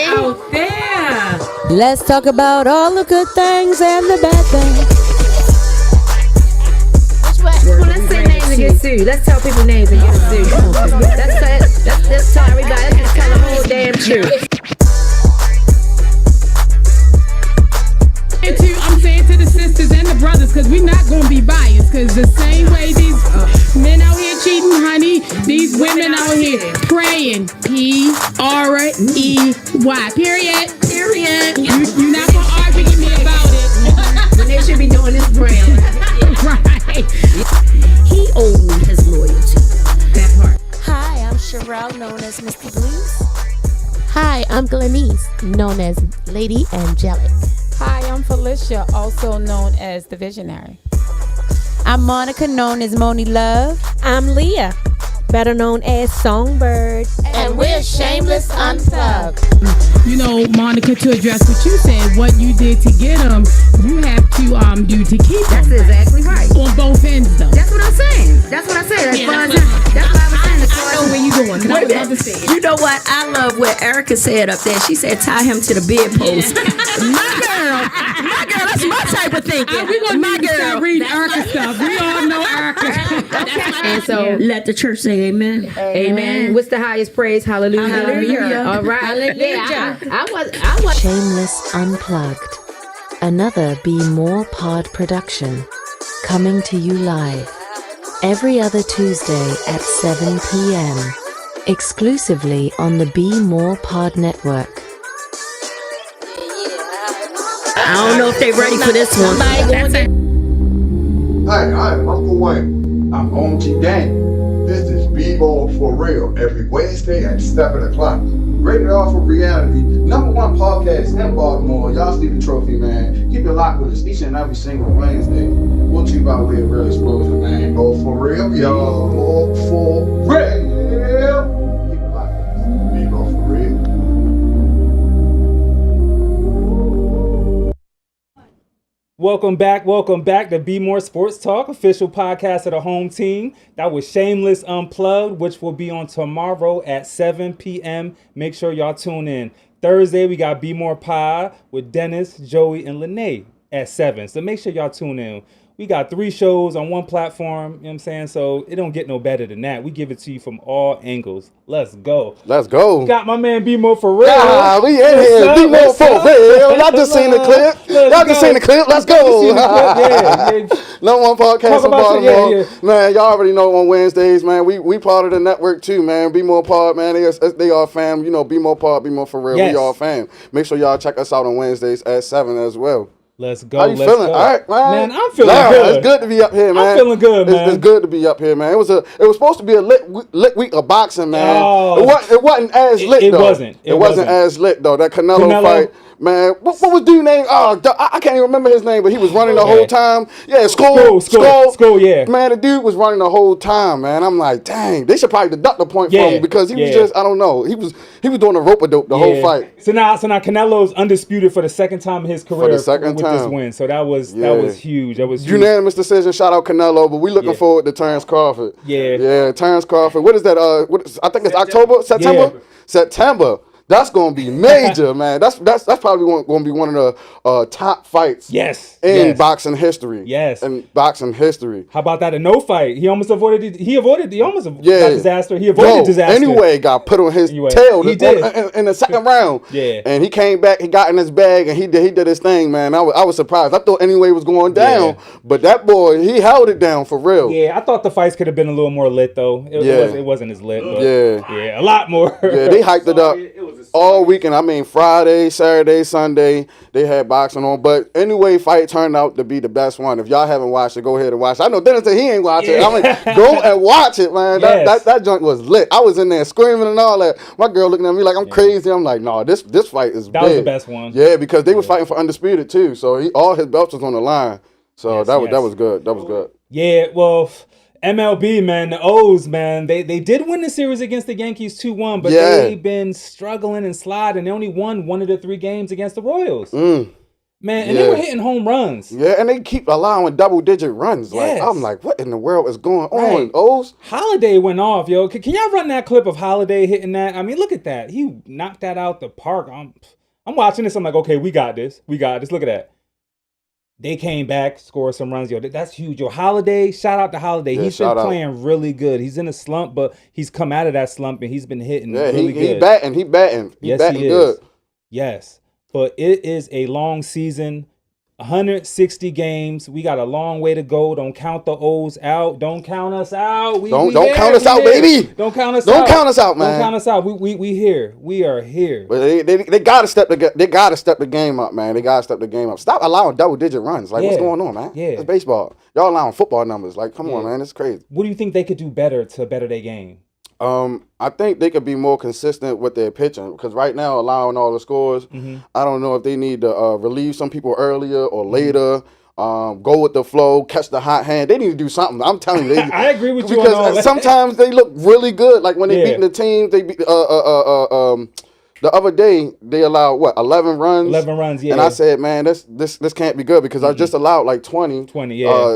K: Out there.
J: Let's talk about all the good things and the bad things.
I: Well, let's say names and get sued. Let's tell people names and get sued. Let's tell everybody. Let's just tell the whole damn truth.
K: I'm saying to the sisters and the brothers, because we're not going to be biased, because the same way these men out here cheating, honey, these women out here praying. P-R-E-Y. Period. You're not going to argue with me about it.
I: When they should be doing this praying.
K: Right.
I: He owed me his loyalty. That part.
L: Hi, I'm Sherelle, known as Misty Blues. Hi, I'm Glenise, known as Lady Angelic.
K: Hi, I'm Felicia, also known as the Visionary.
L: I'm Monica, known as Moni Love.
M: I'm Leah.
L: better known as Songbird. And we're Shameless Unplugged.
K: You know, Monica, to address what you said, what you did to get them, you have to do to keep them.
I: That's exactly right.
K: On both ends, though.
I: That's what I'm saying. That's what I said. That's why I was saying.
K: I know where you going. I was about to say it.
M: You know what? I love what Erica said up there. She said, tie him to the bedpost. My girl, that's my type of thinking.
K: We're going to start reading Erica stuff. We all know Erica.
I: And so
M: let the church say amen.
I: Amen. What's the highest praise? Hallelujah.
M: Hallelujah.
I: All right.
M: Hallelujah.
I: I was.
J: Shameless Unplugged. Another Bmore Pod production. Coming to you live. Every other Tuesday at 7 p.m. Exclusively on the Bmore Pod network.
M: I don't know if they're ready for this one.
B: Hi, I'm Uncle Wayne. I'm OMG Daniel. This is B-Ball for Real every Wednesday at 7 o'clock. Rated R for Reality, #1 podcast in Baltimore. Y'all see the trophy, man. Keep it locked with us each and every single Wednesday. We'll treat by way of real explosion, man. Go for real, y'all. Go for real. Keep it locked with us. B-Ball for Real.
C: Welcome back to Bmore Sports Talk, official podcast of the home team. That was Shameless Unplugged, which will be on tomorrow at 7 p.m. Make sure y'all tune in. Thursday, we got Bmore Pod with Dennis, Joey, and Lene at 7. So make sure y'all tune in. We got 3 shows on one platform, you know what I'm saying? So it don't get no better than that. We give it to you from all angles. Let's go.
B: Let's go.
C: Got my man Bmore for real.
B: Yeah, we in here. Bmore for real. Y'all just seen the clip. Y'all just seen the clip. Let's go. #1 podcast in Baltimore. Yeah. Man, y'all already know on Wednesdays, man. We part of the network too, man. Bmore Pod, man. They all fam. You know, Bmore Pod, Bmore for real. Yes. We all fam. Make sure y'all check us out on Wednesdays at 7 as well.
C: Let's go.
B: How you feeling?
C: Go.
B: All right, man.
C: I'm feeling good.
B: It's good to be up here, man.
C: I'm feeling good, man.
B: It's good to be up here, man. It was supposed to be a lit week of boxing, man.
C: Oh,
B: it wasn't as lit though.
C: It wasn't
B: as lit though. That Canelo fight. Man, what was dude's name? Oh, I can't even remember his name, but he was running the whole time. Yeah, Skull. Yeah. Man, the dude was running the whole time, man. I'm like, dang, they should probably deduct the point from him because he was just, I don't know, he was doing a rope-a-dope the whole fight.
C: So now Canelo's undisputed for the second time in his career
B: for the second
C: with
B: time.
C: This win. So that was huge. That was huge.
B: Unanimous decision. Shout out Canelo, but we looking forward to Terrence Crawford.
C: Yeah,
B: Terrence Crawford. What is that? I think it's September. That's gonna be major, man. That's probably gonna be one of the top fights. In boxing history.
C: In
B: boxing history.
C: How about that? A no fight. He almost avoided. He almost got disaster. He avoided disaster.
B: Anyway, got put on his tail. He did in the second round.
C: Yeah.
B: And he came back. He got in his bag and he did his thing, man. I was surprised. I thought Anyway was going down, but that boy, he held it down for real.
C: Yeah, I thought the fights could have been a little more lit though. It wasn't as lit. But a lot more.
B: Yeah, they hyped it up. All weekend, I mean Friday, Saturday, Sunday, they had boxing on. But Anyway fight turned out to be the best one. If y'all haven't watched it, go ahead and watch it. I know Dennis said he ain't watched it. I mean, go and watch it, man. That joint was lit. I was in there screaming and all that. My girl looking at me like I'm crazy. I'm like, no, this fight is big.
C: That was the best one.
B: Yeah, because they were fighting for undisputed too. So all his belts was on the line. So that was good. That was good.
C: Yeah, well, MLB, man, the O's, man, they did win the series against the Yankees 2-1, but they've been struggling and sliding. They only won 1 of the 3 games against the Royals. Man, and they were hitting home runs.
B: Yeah, and they keep allowing double-digit runs. Like I'm like, what in the world is going on, O's?
C: Holiday went off, yo. Can y'all run that clip of Holiday hitting that? I mean, look at that. He knocked that out the park. I'm watching this. I'm like, okay, we got this. Look at that. They came back, scored some runs. Yo, that's huge. Yo, Holiday, shout out to Holiday.
B: Yeah,
C: he's been playing really good. He's in a slump, but he's come out of that slump and he's been hitting really good.
B: He batting. He batting good.
C: Yes, but it is a long season. 160 games. We got a long way to go. Don't count the O's out. Don't count us out.
B: Don't count us out, baby.
C: Don't count us out.
B: Don't count us out, man.
C: Don't count us out. We here. We are here.
B: But they gotta step the game up, man. They gotta step the game up. Stop allowing double-digit runs. Like, what's going on, man?
C: Yeah.
B: It's baseball. Y'all allowing football numbers. Like, come on, man. It's crazy.
C: What do you think they could do better to better their game?
B: I think they could be more consistent with their pitching because right now, allowing all the scores, I don't know if they need to relieve some people earlier or later. go with the flow, catch the hot hand. They need to do something. I'm telling you.
C: I agree with you on all
B: because
C: that.
B: sometimes they look really good. Like when they beating the team, they beat the other day they allowed 11 runs.
C: 11 runs, yeah.
B: And I said, man, this can't be good because I just allowed like 20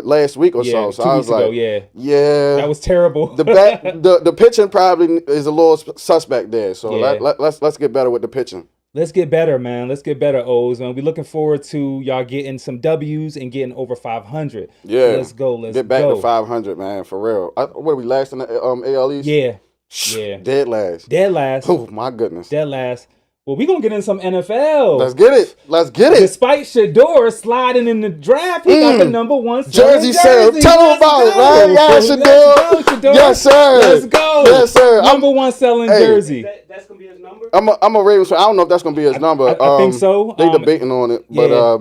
B: last week or so. So
C: 2
B: I
C: weeks
B: was like,
C: ago,
B: yeah,
C: that was terrible.
B: The pitching probably is a little suspect there. So
C: Yeah.
B: let's get better with the pitching.
C: Let's get better, man. Let's get better, O's. Man, we're looking forward to y'all getting some W's and getting over 500.
B: Yeah,
C: let's go. Let's
B: get back
C: go.
B: to 500, man, for real. What are we last in the AL East?
C: Yeah.
B: Dead last.
C: Dead last.
B: Oh my goodness.
C: Dead last. Well, we're going to get in some NFL.
B: Let's get it. Let's get it.
C: Despite Shador sliding in the draft, he got the number one
B: jersey sale. Tell him about it, man. Yeah, Shador. Yes, sir.
C: Let's go.
B: Yes, sir.
C: Number one selling jersey.
H: That's going to be his number?
B: I'm a Ravens fan. I don't know if that's going to be his number.
C: I think so.
B: They debating on it.
H: Yeah.
B: But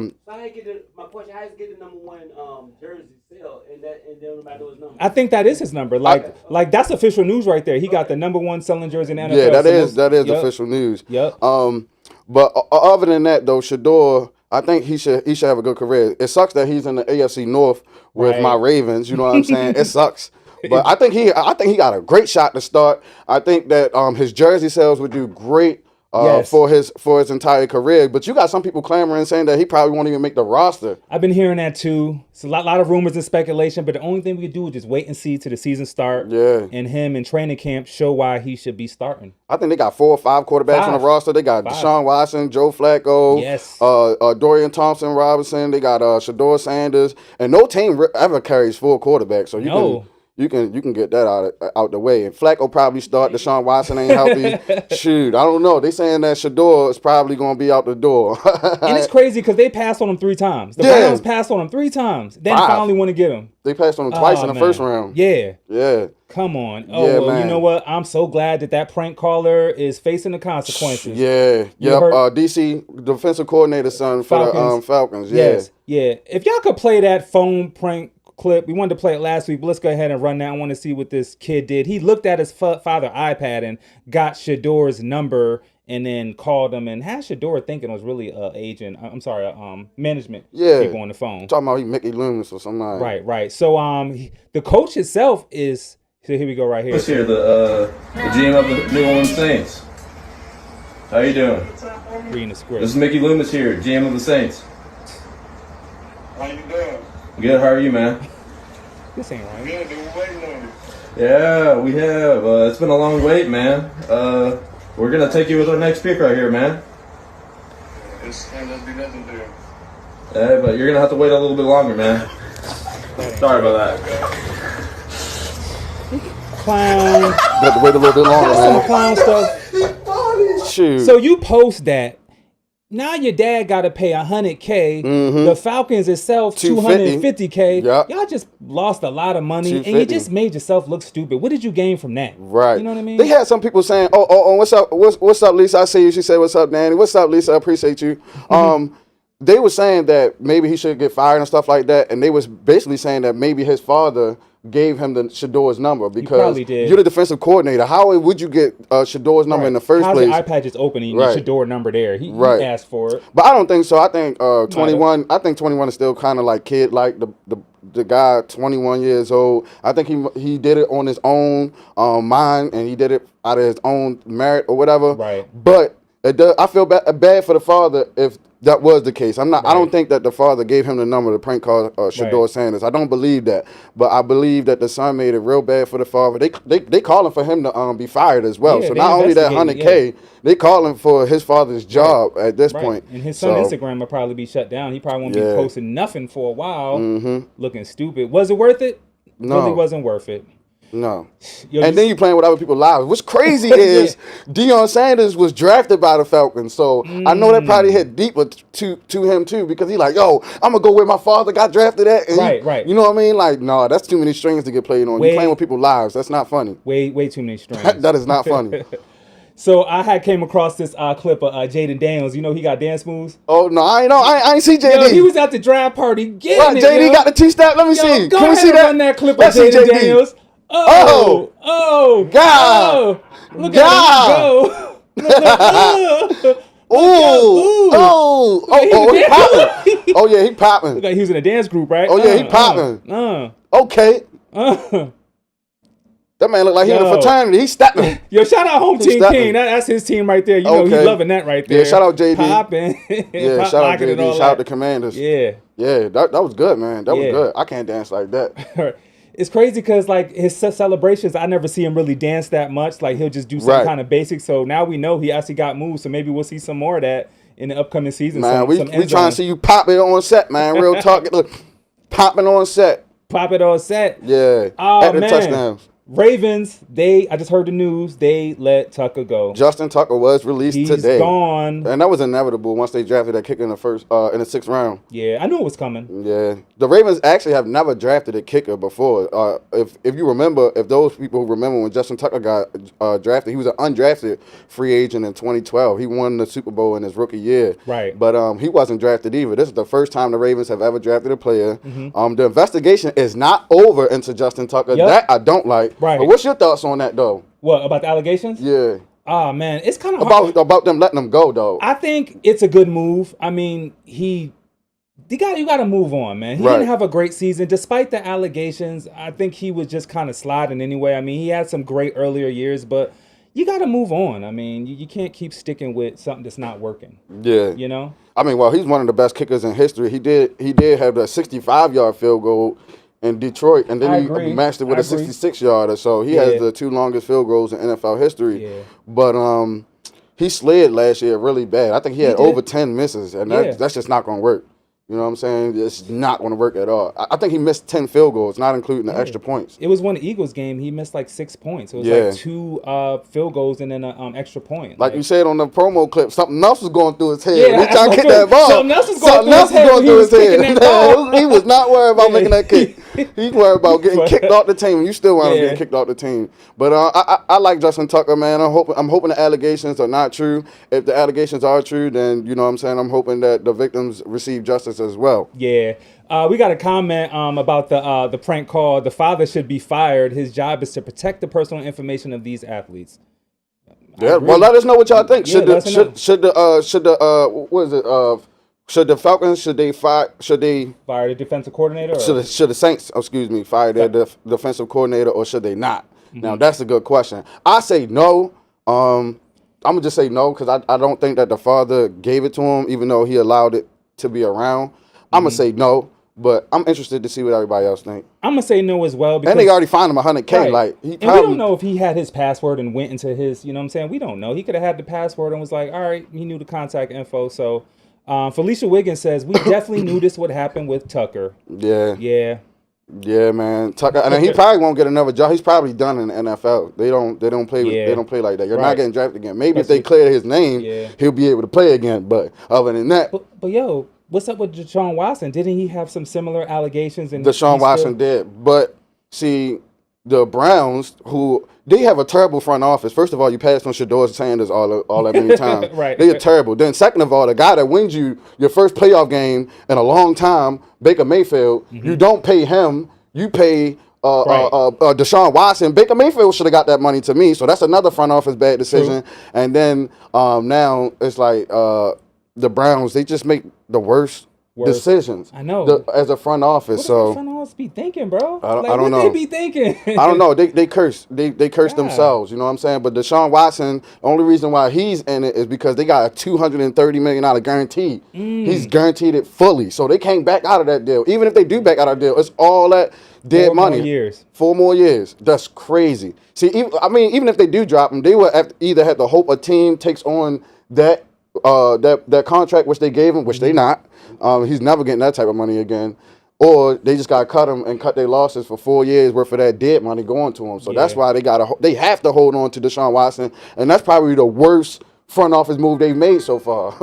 H: my question, how does he get the number one jersey sale and nobody knows his number?
C: I think that is his number. Like that's official news right there. He got the number one selling jersey in the NFL.
B: Yeah, that is official news.
C: Yep.
B: But other than that, though, Shador, I think he should have a good career. It sucks that he's in the AFC North with my Ravens. You know what I'm saying? It sucks. But I think he got a great shot to start. I think that his jersey sales would do great for his entire career. But you got some people clamoring saying that he probably won't even make the roster.
C: I've been hearing that too. It's a lot of rumors and speculation, but the only thing we can do is just wait and see till the season start.
B: Yeah.
C: And him in training camp show why he should be starting.
B: I think they got 4 or 5 quarterbacks on the roster. They got Deshaun Watson, Joe Flacco, Dorian Thompson-Robinson. They got Shador Sanders. And no team ever carries 4 quarterbacks. So you can get that out the way. And Flacco probably start. Deshaun Watson ain't healthy. Shoot, I don't know. They saying that Shador is probably going to be out the door.
C: And it's crazy because they passed on him 3 times. The Browns passed on him 3 times. Then finally want to get him.
B: They passed on him twice in the first round.
C: Yeah.
B: Yeah.
C: Come on. Oh, well, you know what? I'm so glad that prank caller is facing the consequences.
B: Yeah. DC defensive coordinator son for the Falcons. Yeah.
C: Yes. Yeah. If y'all could play that phone prank clip, we wanted to play it last week, but let's go ahead and run that. I want to see what this kid did. He looked at his father iPad and got Shador's number and then called him and had Shador thinking it was really management people on the phone.
B: Talking about Mickey Loomis or something.
C: Right. So the coach itself is, so here we go right here.
N: What's here, the GM of the New Orleans Saints. How you doing?
C: Reading the script.
N: This is Mickey Loomis here, GM of the Saints.
O: How you doing?
N: Good, how are you, man?
C: This ain't right.
O: Good, been waiting on you.
N: Yeah, we have. It's been a long wait, man. We're going to take you with our next pick right here, man.
O: It's ain't gonna be nothing there.
N: Yeah, but you're going to have to wait a little bit longer, man. Sorry about that.
C: Clown.
B: You have to wait a little bit longer, man.
C: Some clown stuff.
B: Shoot.
C: So you post that. Now your dad got to pay $100K.
B: Mm-hmm.
C: The Falcons itself $250K.
B: Yep.
C: Y'all just lost a lot of money, and you just made yourself look stupid. What did you gain from that?
B: Right.
C: You know what I mean?
B: They had some people saying, "Oh, what's up? What's up, Lisa? I see you." She said, "What's up, Danny? What's up, Lisa? I appreciate you." They were saying that maybe he should get fired and stuff like that, and they was basically saying that maybe his father gave him the Shador's number because you're the defensive coordinator. How would you get Shador's number in the first place?
C: How's the iPad just opening the Shador number there? He asked for it.
B: But I don't think so. I think 21. I think 21 is still kind of like kid, like the guy 21 years old. I think he did it on his own mind, and he did it out of his own merit or whatever.
C: Right.
B: But I feel bad for the father if that was the case. I don't think that the father gave him the number to prank call Shador Sanders. I don't believe that, but I believe that the son made it real bad for the father. They calling for him to be fired as well.
C: Yeah,
B: so not only that $100K, they calling for his father's job at this point.
C: And his son's Instagram will probably be shut down. He probably won't be posting nothing for a while, looking stupid. Was it worth it?
B: No,
C: really wasn't worth it.
B: No. And then you playing with other people's lives. What's crazy is Deion Sanders was drafted by the Falcons. So I know that probably hit deeper to him too, because he like, yo, I'm going to go where my father got drafted at. And
C: right.
B: You know what I mean? Like, no, that's too many strings to get played on. You playing with people's lives. That's not funny.
C: Way too many strings.
B: That is not funny.
C: So I came across this clip of Jaden Daniels. You know he got dance moves.
B: Oh no, I ain't see JD.
C: Yo, he was at the draft party getting
B: what,
C: it.
B: JD got the T-step. Let me see.
C: Go
B: Can we
C: ahead
B: see
C: and
B: that?
C: run that clip
B: Let's
C: of
B: see
C: Jaden
B: JD.
C: Daniels. Oh,
B: God.
C: Look at him go.
B: He popping. Oh yeah, he popping.
C: Look like he was in a dance group, right?
B: Oh yeah, he popping. Okay. That man look like he in a fraternity. He's stepping.
C: Yo, shout out Home Team King. That's his team right there. You know, he's loving that right there.
B: Yeah, shout out JD.
C: Popping.
B: Yeah, shout out JD. Shout out the Commanders.
C: Yeah.
B: Yeah, that was good, man. That was good. I can't dance like that.
C: It's crazy because like his celebrations, I never see him really dance that much. Like he'll just do some kind of basic. So now we know he actually got moves. So maybe we'll see some more of that in the upcoming season.
B: Man, we trying to see you pop it on set, man. Real talk. Look, popping on set.
C: Pop it on set.
B: Yeah.
C: Oh,
B: at the
C: man.
B: touchdowns.
C: Ravens, I just heard the news, they let Tucker go.
B: Justin Tucker was released today.
C: He's gone.
B: And that was inevitable once they drafted that kicker in the sixth round.
C: Yeah, I knew it was coming.
B: Yeah. The Ravens actually have never drafted a kicker before. If you remember, if those people who remember when Justin Tucker got drafted, he was an undrafted free agent in 2012. He won the Super Bowl in his rookie year.
C: Right.
B: But he wasn't drafted either. This is the first time the Ravens have ever drafted a player.
C: Mm-hmm.
B: The investigation is not over into Justin Tucker.
C: Yep.
B: That I don't like.
C: Right.
B: But what's your thoughts on that, though?
C: What, about the allegations?
B: Yeah.
C: Oh, man, it's kind of hard.
B: About them letting them go, though.
C: I think it's a good move. I mean, you got to move on, man. He didn't have a great season. Despite the allegations, I think he was just kind of sliding anyway. I mean, he had some great earlier years, but you got to move on. I mean, you can't keep sticking with something that's not working.
B: Yeah.
C: You know?
B: I mean, well, he's one of the best kickers in history. He did have the 65-yard field goal in Detroit, and then he matched it with a 66-yarder. So he has the two longest field goals in NFL history. Yeah. But he slid last year really bad. I think he had over 10 misses, and that's just not going to work. You know what I'm saying? It's not going to work at all. I think he missed 10 field goals, not including the extra points.
C: It was one Eagles game. He missed like 6 points. It was like 2 field goals and then an extra point.
B: Like you said on the promo clip, something else was going through his head.
C: Yeah,
B: He trying to kick that ball.
C: Something else was going through his head.
B: He was not worried about making that kick. He's worried about getting kicked off the team. You still want to get kicked off the team. But I like Justin Tucker, man. I'm hoping the allegations are not true. If the allegations are true, then you know what I'm saying, I'm hoping that the victims receive justice as well.
C: Yeah. We got a comment about the prank call. The father should be fired. His job is to protect the personal information of these athletes.
B: Yeah, well, let us know what y'all think.
C: Yeah,
B: Should the Falcons
C: fire the defensive coordinator?
B: Should the Saints, fire their defensive coordinator, or should they not? Now that's a good question. I say no. I'm gonna just say no because I don't think that the father gave it to him, even though he allowed it to be around. I'm gonna say no, but I'm interested to see what everybody else think.
C: I'm gonna say no as well. Because,
B: and they already fined him $100K.
C: Right.
B: Like
C: we don't know if he had his password and went into his. You know what I'm saying? We don't know. He could have had the password and was like, all right, he knew the contact info. So Felicia Wiggins says we definitely knew this would happen with Tucker.
B: Yeah, man. Tucker, and he probably won't get another job. He's probably done in the NFL. They don't play. They don't play like that. You're not getting drafted again. Maybe if they clear his name, he'll be able to play again. But other than that,
C: but yo. What's up with Deshaun Watson? Didn't he have some similar allegations?
B: Deshaun Watson did. But, see, the Browns, who they have a terrible front office. First of all, you passed on Shedeur Sanders all that many times.
C: Right.
B: They are terrible. Then, second of all, the guy that wins you your first playoff game in a long time, Baker Mayfield, you don't pay him. You pay Deshaun Watson. Baker Mayfield should have got that money to me. So that's another front office bad decision. True. And then now it's like the Browns, they just make the worst decisions.
C: I know.
B: As a front office.
C: What
B: so
C: the front office be thinking, bro?
B: I don't know.
C: What they be thinking?
B: I don't know. They curse. They curse themselves. You know what I'm saying? But Deshaun Watson, the only reason why he's in it is because they got a $230 million guarantee. He's guaranteed it fully. So they can't back out of that deal. Even if they do back out of that deal, it's all that dead money.
C: 4 more years.
B: 4 more years. That's crazy. See, even if they do drop him, they will either have to hope a team takes on that contract which they gave him, which they not. He's never getting that type of money again. Or they just gotta cut him and cut their losses for 4 years worth of that dead money going to him. So that's why they have to hold on to Deshaun Watson, and that's probably the worst front office move they've made so far.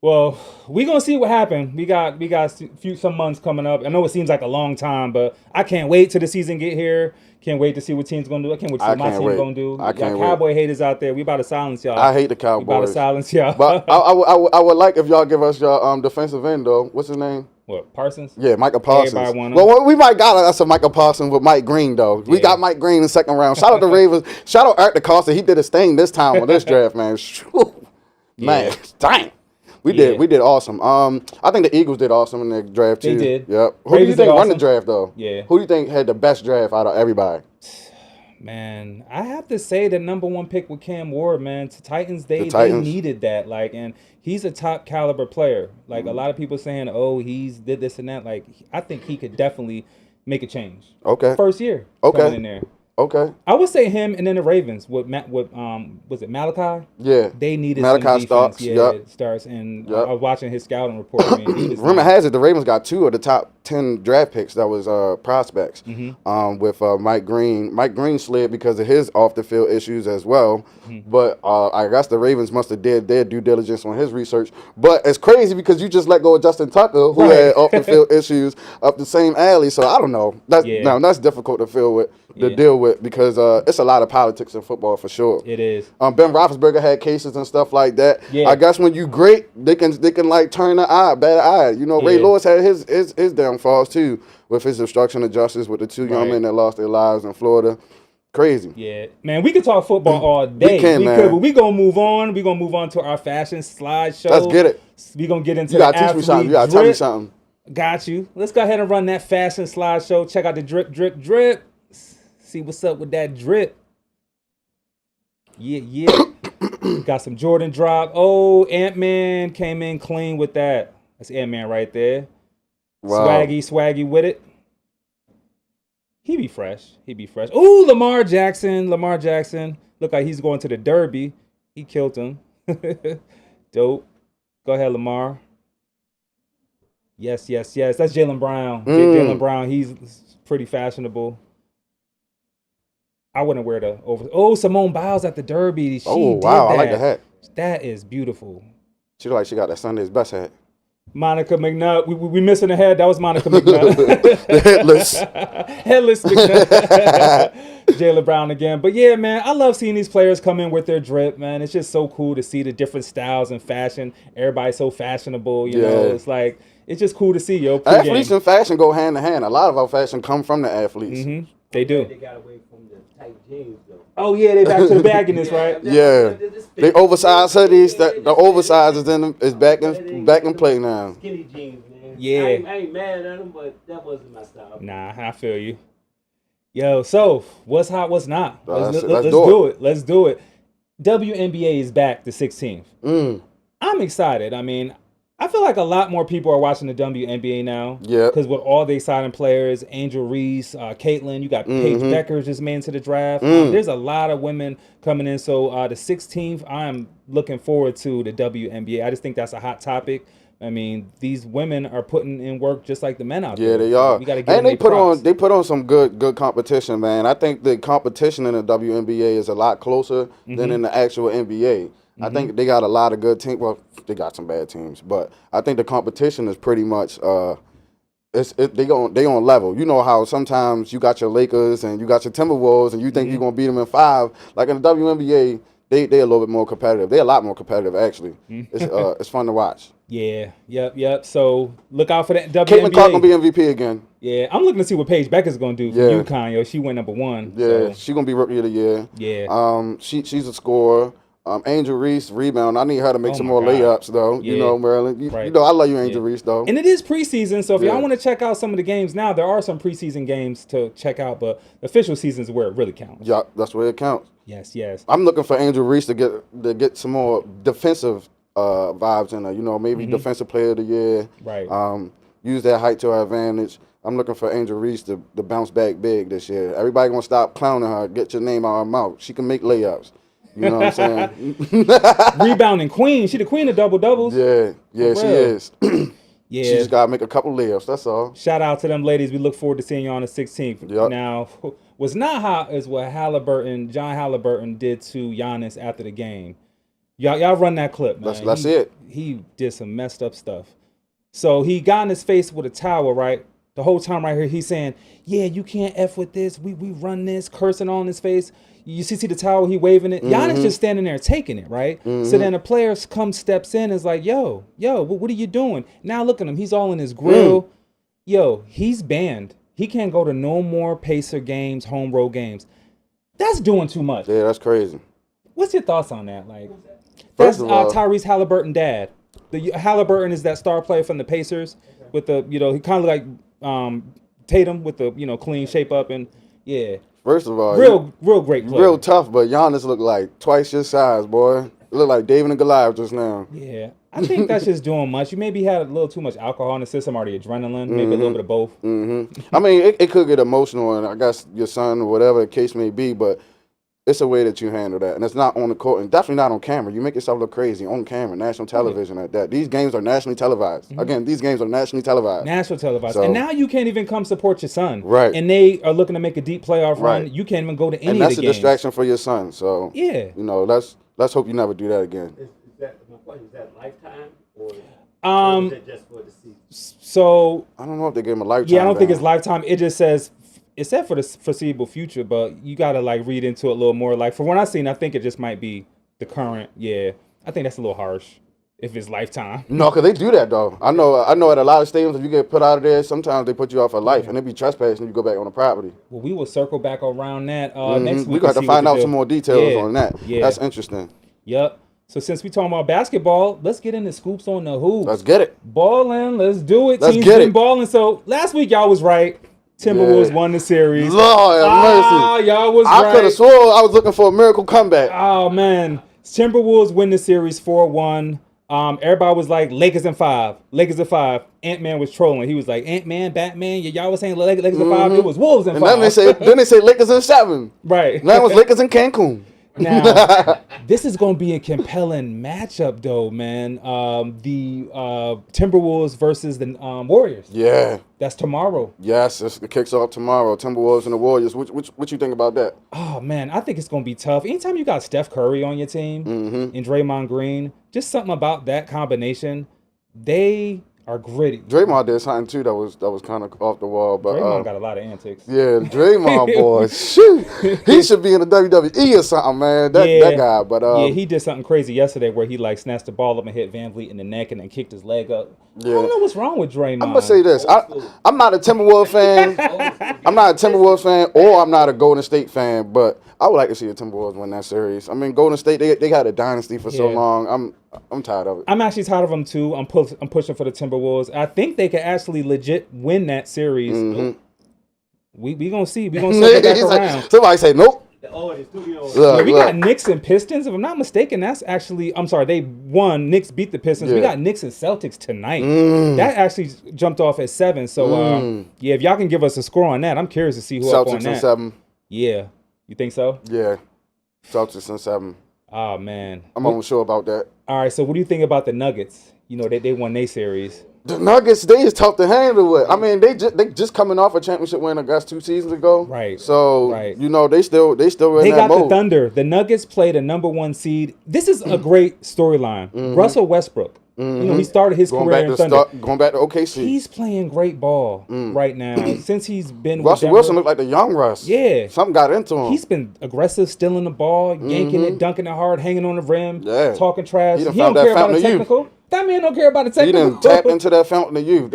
C: Well, we're gonna see what happens. We got some months coming up. I know it seems like a long time, but I can't wait till the season get here. Can't wait to see what team's gonna do. I can't wait to see what my team's gonna do.
B: I can't wait.
C: Cowboy haters out there, we about to silence y'all.
B: I hate the Cowboys.
C: We about to silence y'all.
B: But I would like if y'all give us your defensive end though. What's his name?
C: What, Parsons?
B: Yeah, Micah Parsons.
C: Everybody want him.
B: Well, we might got us a Micah Parsons with Mike Green though. We got Mike Green in the second round. Shout out to Ravens. Shout out Art DeCosta. He did his thing this time on this draft, man. Man, dang. We did awesome. I think the Eagles did awesome in the draft too.
C: They did.
B: Yep. Who do
C: Ravens
B: you think
C: did
B: won the
C: awesome.
B: draft though?
C: Yeah.
B: Who do you think had the best draft out of everybody?
C: Man, I have to say the number 1 pick with Cam Ward, man. To Titans, they needed that. Like, and he's a top caliber player. Like, a lot of people saying, oh, he's did this and that. Like, I think he could definitely make a change.
B: Okay.
C: First year.
B: Okay.
C: Coming in there.
B: Okay.
C: I would say him and then the Ravens with was it Malachi?
B: Yeah.
C: They needed
B: Malachi
C: some defense.
B: Starks.
C: Yeah,
B: Yep.
C: Starks. And
B: Yep.
C: I was watching his scouting report. I mean, he was
B: Rumor has it the Ravens got 2 of the top 10 draft picks that was prospects with Mike Green. Mike Green slid because of his off the field issues as well. But I guess the Ravens must have did their due diligence on his research. But it's crazy because you just let go of Justin Tucker, who had off the field issues up the same alley. So I don't know. That's difficult to deal with because it's a lot of politics in football for sure.
C: It is.
B: Ben Roethlisberger had cases and stuff like that.
C: Yeah.
B: I guess when you great, they can like turn the bad eye. You know, Ray Lewis had his downfalls too with his obstruction of justice with the 2 young men that lost their lives in Florida. Crazy.
C: Yeah, man, we could talk football all day.
B: We can, man.
C: But we gonna move on. We gonna move on to our fashion slideshow.
B: Let's get it.
C: We gonna get into
B: You gotta teach me something. You gotta tell me something.
C: Got you. Let's go ahead and run that fashion slideshow. Check out the drip, drip, drip. See what's up with that drip. Yeah. Got some Jordan drop. Oh, Ant-Man came in clean with that. That's Ant-Man right there.
B: Wow.
C: Swaggy with it. He be fresh. Ooh, Lamar Jackson. Look like he's going to the Derby. He killed him. Dope. Go ahead, Lamar. Yes. That's Jaylen Brown. Jaylen Brown, he's pretty fashionable. I wouldn't wear the over. Oh, Simone Biles at the Derby. She did that.
B: I like the hat.
C: That is beautiful.
B: She look like she got that Sunday's best hat.
C: Monica McNutt. We missing a head. That was Monica McNutt.
B: The headless.
C: Headless McNutt. Jaylen Brown again. But yeah, man, I love seeing these players come in with their drip, man. It's just so cool to see the different styles and fashion. Everybody's so fashionable, you know. It's like, it's just cool to see, yo.
B: Athletes and fashion go hand in hand. A lot of our fashion come from the athletes.
C: They do.
H: They got away from the tight jeans, though.
C: Oh, yeah, they back to the bagginess, right?
B: Yeah. They oversized hoodies. The oversized is back in play now.
H: Skinny jeans, man.
C: Yeah.
H: I ain't mad at them, but that wasn't my style.
C: Nah, I feel you. Yo, so what's hot, what's not? Let's do it. WNBA is back the 16th. I'm excited. I mean, I feel like a lot more people are watching the WNBA now.
B: Yeah.
C: Because with all the exciting players, Angel Reese, Caitlin, you got Paige Becker just made into the draft. There's a lot of women coming in. So the 16th, I'm looking forward to the WNBA. I just think that's a hot topic. I mean, these women are putting in work just like the men out there.
B: Yeah, they are.
C: We gotta give
B: and
C: them
B: they put on some good competition, man. I think the competition in the WNBA is a lot closer than in the actual NBA. I think they got a lot of good teams. Well, they got some bad teams, but I think the competition is pretty much they on level. You know how sometimes you got your Lakers and you got your Timberwolves and you think you're gonna beat them in 5. Like in the WNBA, they a little bit more competitive. They're a lot more competitive actually. It's fun to watch.
C: Yeah, yep. So look out for that WNBA.
B: Caitlin Clark gonna be MVP again.
C: Yeah, I'm looking to see what Paige Becker's gonna do for UConn. Yo, she went number 1.
B: Yeah,
C: so.
B: she gonna be rookie of the year.
C: Yeah.
B: She's a scorer. Angel Reese, rebound. I need her to make some more layups, though.
C: Yeah.
B: You know, Maryland. You know, I love you, Angel Reese, though.
C: And it is preseason, so if y'all want to check out some of the games now, there are some preseason games to check out, but the official season is where it really counts.
B: Yeah, that's where it counts.
C: Yes.
B: I'm looking for Angel Reese to get some more defensive vibes in her. You know, maybe defensive player of the year.
C: Right.
B: Use that height to her advantage. I'm looking for Angel Reese to bounce back big this year. Everybody gonna stop clowning her. Get your name out of her mouth. She can make layups. You know what I'm saying?
C: Rebounding queen. She the queen of double doubles.
B: Yeah, she is.
C: Yeah.
B: She just gotta make a couple layups. That's all.
C: Shout out to them ladies. We look forward to seeing you on the 16th.
B: Yep.
C: Now, what's not hot is what John Halliburton did to Giannis after the game. Y'all run that clip, man.
B: Let's see it.
C: He did some messed up stuff. So he got in his face with a towel, right? The whole time right here, he's saying, yeah, you can't F with this. We run this, cursing on his face. You see the towel, he waving it. Giannis just standing there taking it, right? So then the player steps in and is like, yo, what are you doing? Now look at him. He's all in his grill. Yo, he's banned. He can't go to no more Pacer games, home road games. That's doing too much.
B: Yeah, that's crazy.
C: What's your thoughts on that? Like, that's Tyrese Halliburton dad. The Halliburton is that star player from the Pacers with the he kind of like Tatum with the clean shape up and
B: First of all,
C: real great player.
B: Real tough, but Giannis look like twice your size, boy. It look like David and Goliath just now.
C: Yeah, I think that's just doing much. You maybe had a little too much alcohol in the system or the adrenaline, maybe a little bit of both.
B: I mean, it could get emotional, and I guess your son or whatever the case may be, but it's a way that you handle that, and it's not on the court, and definitely not on camera. You make yourself look crazy on camera, national television at that. These games are nationally televised. Again, these games are nationally televised.
C: National televised.
B: So,
C: and now you can't even come support your son.
B: Right.
C: And they are looking to make a deep playoff run.
B: Right.
C: You can't even go to any
B: and
C: of
B: that's
C: the
B: a
C: games.
B: distraction for your son. So, let's hope you never do that again.
H: Is that lifetime or
C: is
H: it just for the season?
C: So
B: I don't know if they give him a lifetime.
C: Yeah, I don't think it's lifetime. It just says it's set for the foreseeable future, but you gotta like read into it a little more. Like from what I've seen, I think it just might be the current. Yeah, I think that's a little harsh if it's lifetime.
B: No, because they do that though. I know at a lot of stadiums, if you get put out of there, sometimes they put you out for life, and it be trespassing. You go back on the property.
C: Well, we will circle back around that next week.
B: We got to find out some more details on that. Yeah, that's interesting.
C: Yep. So since we talking about basketball, let's get into scoops on the hoops.
B: Let's get it.
C: Balling, let's do it.
B: Let's
C: Team's
B: get
C: been
B: it.
C: Balling. So last week y'all was right. Timberwolves won the series.
B: Lord have mercy.
C: Y'all was right.
B: I could have swore I was looking for a miracle comeback.
C: Oh man, Timberwolves win the series 4-1. Everybody was like Lakers in 5. Lakers in 5. Ant-Man was trolling. He was like Ant-Man, Batman. Y'all was saying Lakers in 5. It was Wolves in 5.
B: And then they say Lakers in 7.
C: Right.
B: Now it was Lakers in Cancun.
C: Now, this is going to be a compelling matchup, though, man. The Timberwolves versus the Warriors.
B: Yeah.
C: That's tomorrow.
B: Yes, it kicks off tomorrow. Timberwolves and the Warriors. What you think about that?
C: Oh, man, I think it's going to be tough. Anytime you got Steph Curry on your team and Draymond Green, just something about that combination, they are gritty.
B: Draymond did something, too, that was kind of off the wall. But
C: Draymond got a lot of antics.
B: Yeah, Draymond, boy. Shoot. He should be in the WWE or something, man. That guy. But
C: yeah, he did something crazy yesterday where he like snatched the ball up and hit Van Vliet in the neck and then kicked his leg up.
B: Yeah.
C: I don't know what's wrong with Draymond.
B: I'm going to say this. I'm not a Timberwolves fan. I'm not a Timberwolves fan or I'm not a Golden State fan, but I would like to see the Timberwolves win that series. I mean, Golden State, they had a dynasty for so long. I'm tired of it.
C: I'm actually tired of them too. I'm pushing for the Timberwolves. I think they could actually legit win that series. We gonna see. We gonna circle back around.
B: Somebody say nope.
C: We got Knicks and Pistons. If I'm not mistaken, that's actually. I'm sorry, they won. Knicks beat the Pistons. We got Knicks and Celtics tonight. That actually jumped off at 7. So yeah, if y'all can give us a score on that, I'm curious to see who up on that.
B: Celtics and 7.
C: Yeah, you think so?
B: Yeah, Celtics and 7.
C: Oh man,
B: I'm almost sure about that.
C: All right, so what do you think about the Nuggets? You know, they won their series.
B: The Nuggets, they is tough to handle with. I mean, they just coming off a championship win, I guess, 2 seasons ago.
C: Right.
B: So, you know, they still in that mode.
C: They got the Thunder. The Nuggets played a number 1 seed. This is a great storyline. Russell Westbrook. You know, he started his career in Thunder.
B: Going back to OKC.
C: He's playing great ball right now. Since he's been
B: Russell
C: with
B: Wilson looked like the young Russ.
C: Yeah.
B: Something got into him.
C: He's been aggressive, stealing the ball, yanking it, dunking it hard, hanging on the rim, talking trash. He don't care about the technical. That man don't care about the technical.
B: He done tapped into that fountain of youth.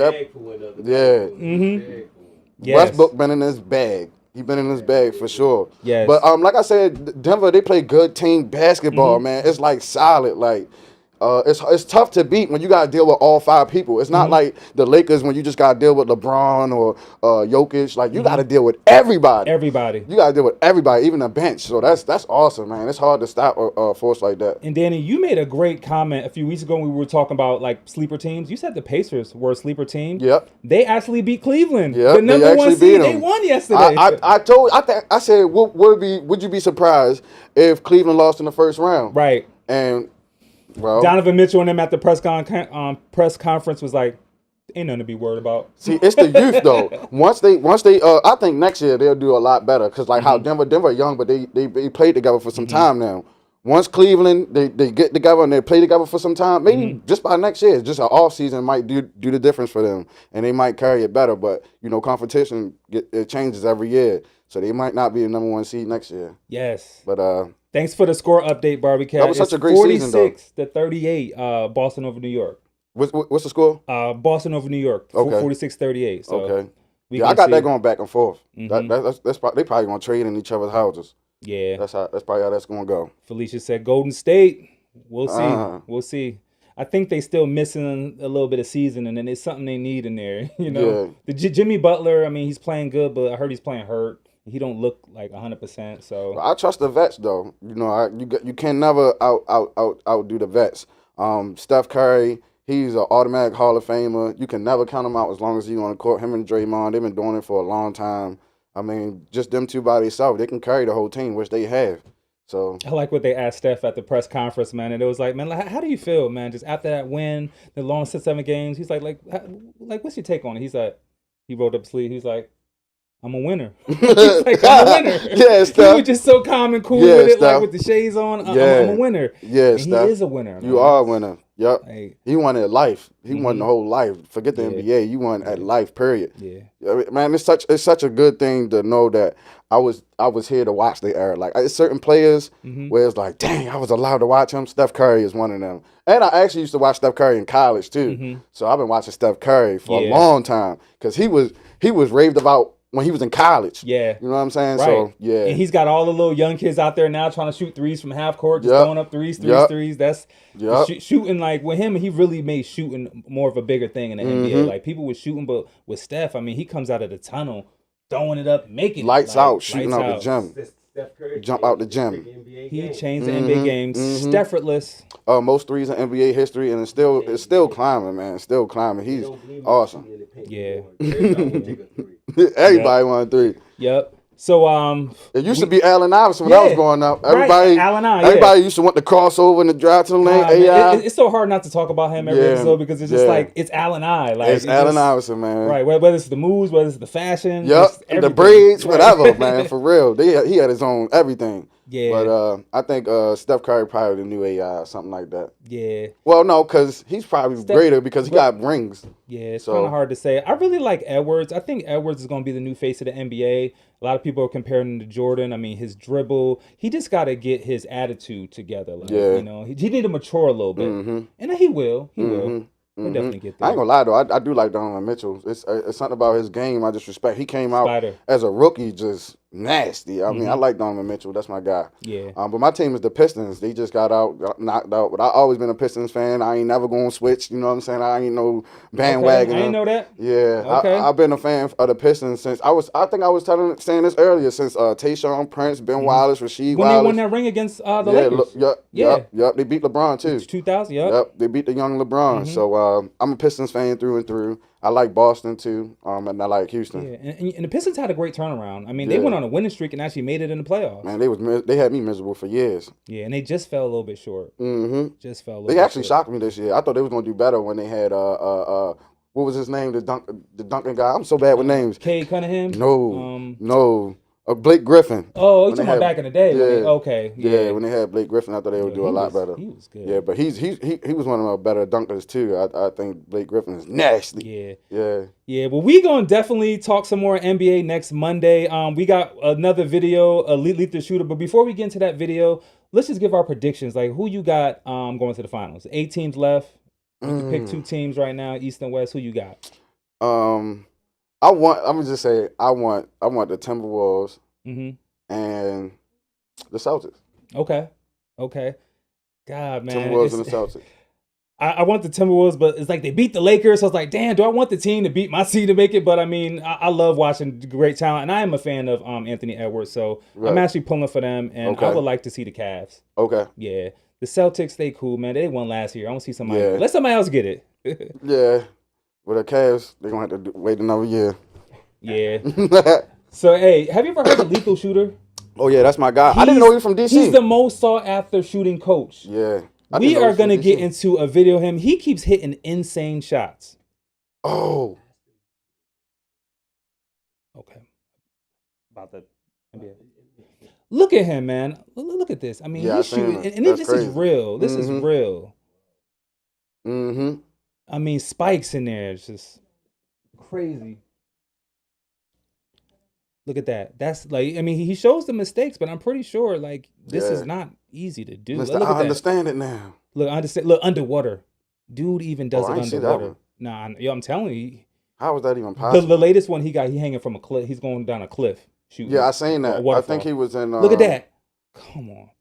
B: Westbrook been in his bag. He been in his bag for sure.
C: Yes.
B: But like I said, Denver, they play good team basketball, man. It's like solid. Like it's tough to beat when you got to deal with all 5 people. It's not like the Lakers when you just got to deal with LeBron or Jokic. Like you got to deal with everybody. You got to deal with everybody, even the bench. So that's awesome, man. It's hard to stop a force like that.
C: And Danny, you made a great comment a few weeks ago when we were talking about like sleeper teams. You said the Pacers were a sleeper team.
B: Yep.
C: They actually beat Cleveland.
B: Yep.
C: The number 1 seed. They won yesterday.
B: I said, would you be surprised if Cleveland lost in the first round?
C: Right.
B: And well,
C: Donovan Mitchell and them at the press conference was like, ain't nothing to be worried about.
B: See, it's the youth though. Once they, I think next year they'll do a lot better because like how Denver young, but they played together for some time now. Once Cleveland they get together and they play together for some time, maybe just by next year, just an off season might do the difference for them, and they might carry it better. But you know, competition it changes every year, so they might not be the number 1 seed next year.
C: Yes,
B: but
C: thanks for the score update, Barbie Cat.
B: That was such a great season, though.
C: 46-38, Boston over New York.
B: What's the score?
C: Boston over New York. Okay. 46-38. So
B: okay. I got that going back and forth. That's they probably gonna trade in each other's houses.
C: Yeah.
B: That's probably how that's gonna go.
C: Felicia said Golden State. We'll see. We'll see. I think they still missing a little bit of seasoning, and it's something they need in there. You know, the Jimmy Butler. I mean, he's playing good, but I heard he's playing hurt. He don't look like 100%. So
B: I trust the vets though. You know, you can never outdo the vets. Steph Curry, he's an automatic Hall of Famer. You can never count him out as long as he's on the court. Him and Draymond, they've been doing it for a long time. I mean, just them two by themselves, they can carry the whole team, which they have. So
C: I like what they asked Steph at the press conference, man. And it was like, man, how do you feel, man? Just after that win, the long 6-7 games. He's like, what's your take on it? He's like, he rolled up his sleeve. He's like, I'm a winner. He's like, I'm a winner.
B: Yeah, Steph.
C: He was just so calm and cool with it, like with the shades on. I'm a winner.
B: Yeah,
C: and
B: Steph.
C: He is a winner.
B: You are a winner. Yep.
C: Like,
B: he won at life. He won the whole life. Forget the NBA. You won at life. Period.
C: Yeah.
B: Man, it's such a good thing to know that I was here to watch the era. Like it's certain players where it's like, dang, I was allowed to watch him. Steph Curry is one of them. And I actually used to watch Steph Curry in college too. So I've been watching Steph Curry for a long time because he was raved about when he was in college.
C: Yeah.
B: You know what I'm saying?
C: Right.
B: So, yeah.
C: And he's got all the little young kids out there now trying to shoot threes from half court, just throwing up threes. That's shooting like with him, he really made shooting more of a bigger thing in the NBA. Like people were shooting, but with Steph, I mean, he comes out of the tunnel, throwing it up, making
B: lights
C: it.
B: out, shooting out the gym. Jump out the gym.
C: He changed the NBA game. Steph-less.
B: Most threes in NBA history, and it's still climbing, man. Still climbing. He's awesome.
C: Yeah.
B: Everybody wanted three.
C: Yep. So
B: it used to be Allen Iverson when I was growing up. Everybody used to want the crossover and the drive to the lane.
C: It's so hard not to talk about him every episode because it's just like it's Allen Like
B: it's Allen Iverson, man.
C: Right. Whether it's the moves, whether it's the fashion,
B: the braids, whatever, man. For real, he had his own everything. Yeah. But I think Steph Curry probably the new AI or something like that.
C: Yeah.
B: Well, no, because he's probably greater because he got rings.
C: Yeah, it's kind of hard to say. I really like Edwards. I think Edwards is going to be the new face of the NBA. A lot of people are comparing him to Jordan. I mean, his dribble. He just got to get his attitude together. Like, you know, he need to mature a little bit. And he will. He will. He'll definitely get there.
B: I ain't gonna lie though, I do like Donovan Mitchell. It's something about his game I just respect. He came out as a rookie just nasty. I mean, I like Donovan Mitchell. That's my guy.
C: Yeah.
B: But my team is the Pistons. They just got knocked out. But I always been a Pistons fan. I ain't never gonna switch. You know what I'm saying? I ain't no bandwagon.
C: I didn't know that.
B: Yeah.
C: Okay.
B: I've been a fan of the Pistons since I think I was saying this earlier since Tayshaun Prince, Ben Wallace, Rasheed Wallace.
C: When they won that ring against the Lakers.
B: Yep. They beat LeBron too.
C: 2000.
B: Yep. They beat the young LeBron. So I'm a Pistons fan through and through. I like Boston too, and I like Houston.
C: Yeah, and the Pistons had a great turnaround. I mean, they went on a winning streak and actually made it in the playoffs.
B: Man, they had me miserable for years.
C: Yeah, and they just fell a little bit short. Just fell a little bit
B: They actually
C: short.
B: shocked me this year. I thought they was gonna do better when they had what was his name? The Duncan guy. I'm so bad with names.
C: Cade Cunningham.
B: No. Blake Griffin.
C: Oh, you talking about back in the day?
B: Yeah, when they had Blake Griffin, I thought they would do a lot better.
C: He was good.
B: Yeah, but he was one of my better dunkers too. I think Blake Griffin is nasty.
C: Yeah. Well, we gonna definitely talk some more NBA next Monday. We got another video, Elite Lethal Shooter. But before we get into that video, let's just give our predictions. Like, who you got going to the finals? 8 teams left. You can pick 2 teams right now, East and West. Who you got?
B: I'm gonna just say I want the Timberwolves and the Celtics.
C: Okay. God, man.
B: Timberwolves and the Celtics.
C: I want the Timberwolves, but it's like they beat the Lakers. So I was like, damn, do I want the team to beat my team to make it? But I mean, I love watching great talent, and I am a fan of Anthony Edwards. So I'm actually pulling for them, and I would like to see the Cavs.
B: Okay.
C: Yeah. The Celtics, they cool, man. They won last year. I want to see somebody. Let somebody else get it.
B: Yeah. With the Cavs, they're going to have to wait another year.
C: Yeah. So, hey, have you ever heard of Lethal Shooter?
B: Oh, yeah, that's my guy. I didn't know he was from D.C.
C: He's the most sought-after shooting coach.
B: Yeah.
C: We are going to get into a video of him. He keeps hitting insane shots.
B: Oh.
C: Okay. About the NBA. Look at him, man. Look at this. I mean, he's shooting. And this is real. This is real. I mean, spikes in there. It's just crazy. Look at that. That's like, I mean, he shows the mistakes, but I'm pretty sure like this is not easy to do.
B: Look, I understand it now.
C: Look, underwater. Dude even does it underwater. Nah, I'm telling you.
B: How was that even possible?
C: The latest one he hanging from a cliff. He's going down a cliff shooting.
B: Yeah, I seen that. I think he was in.
C: Look at that. Come on.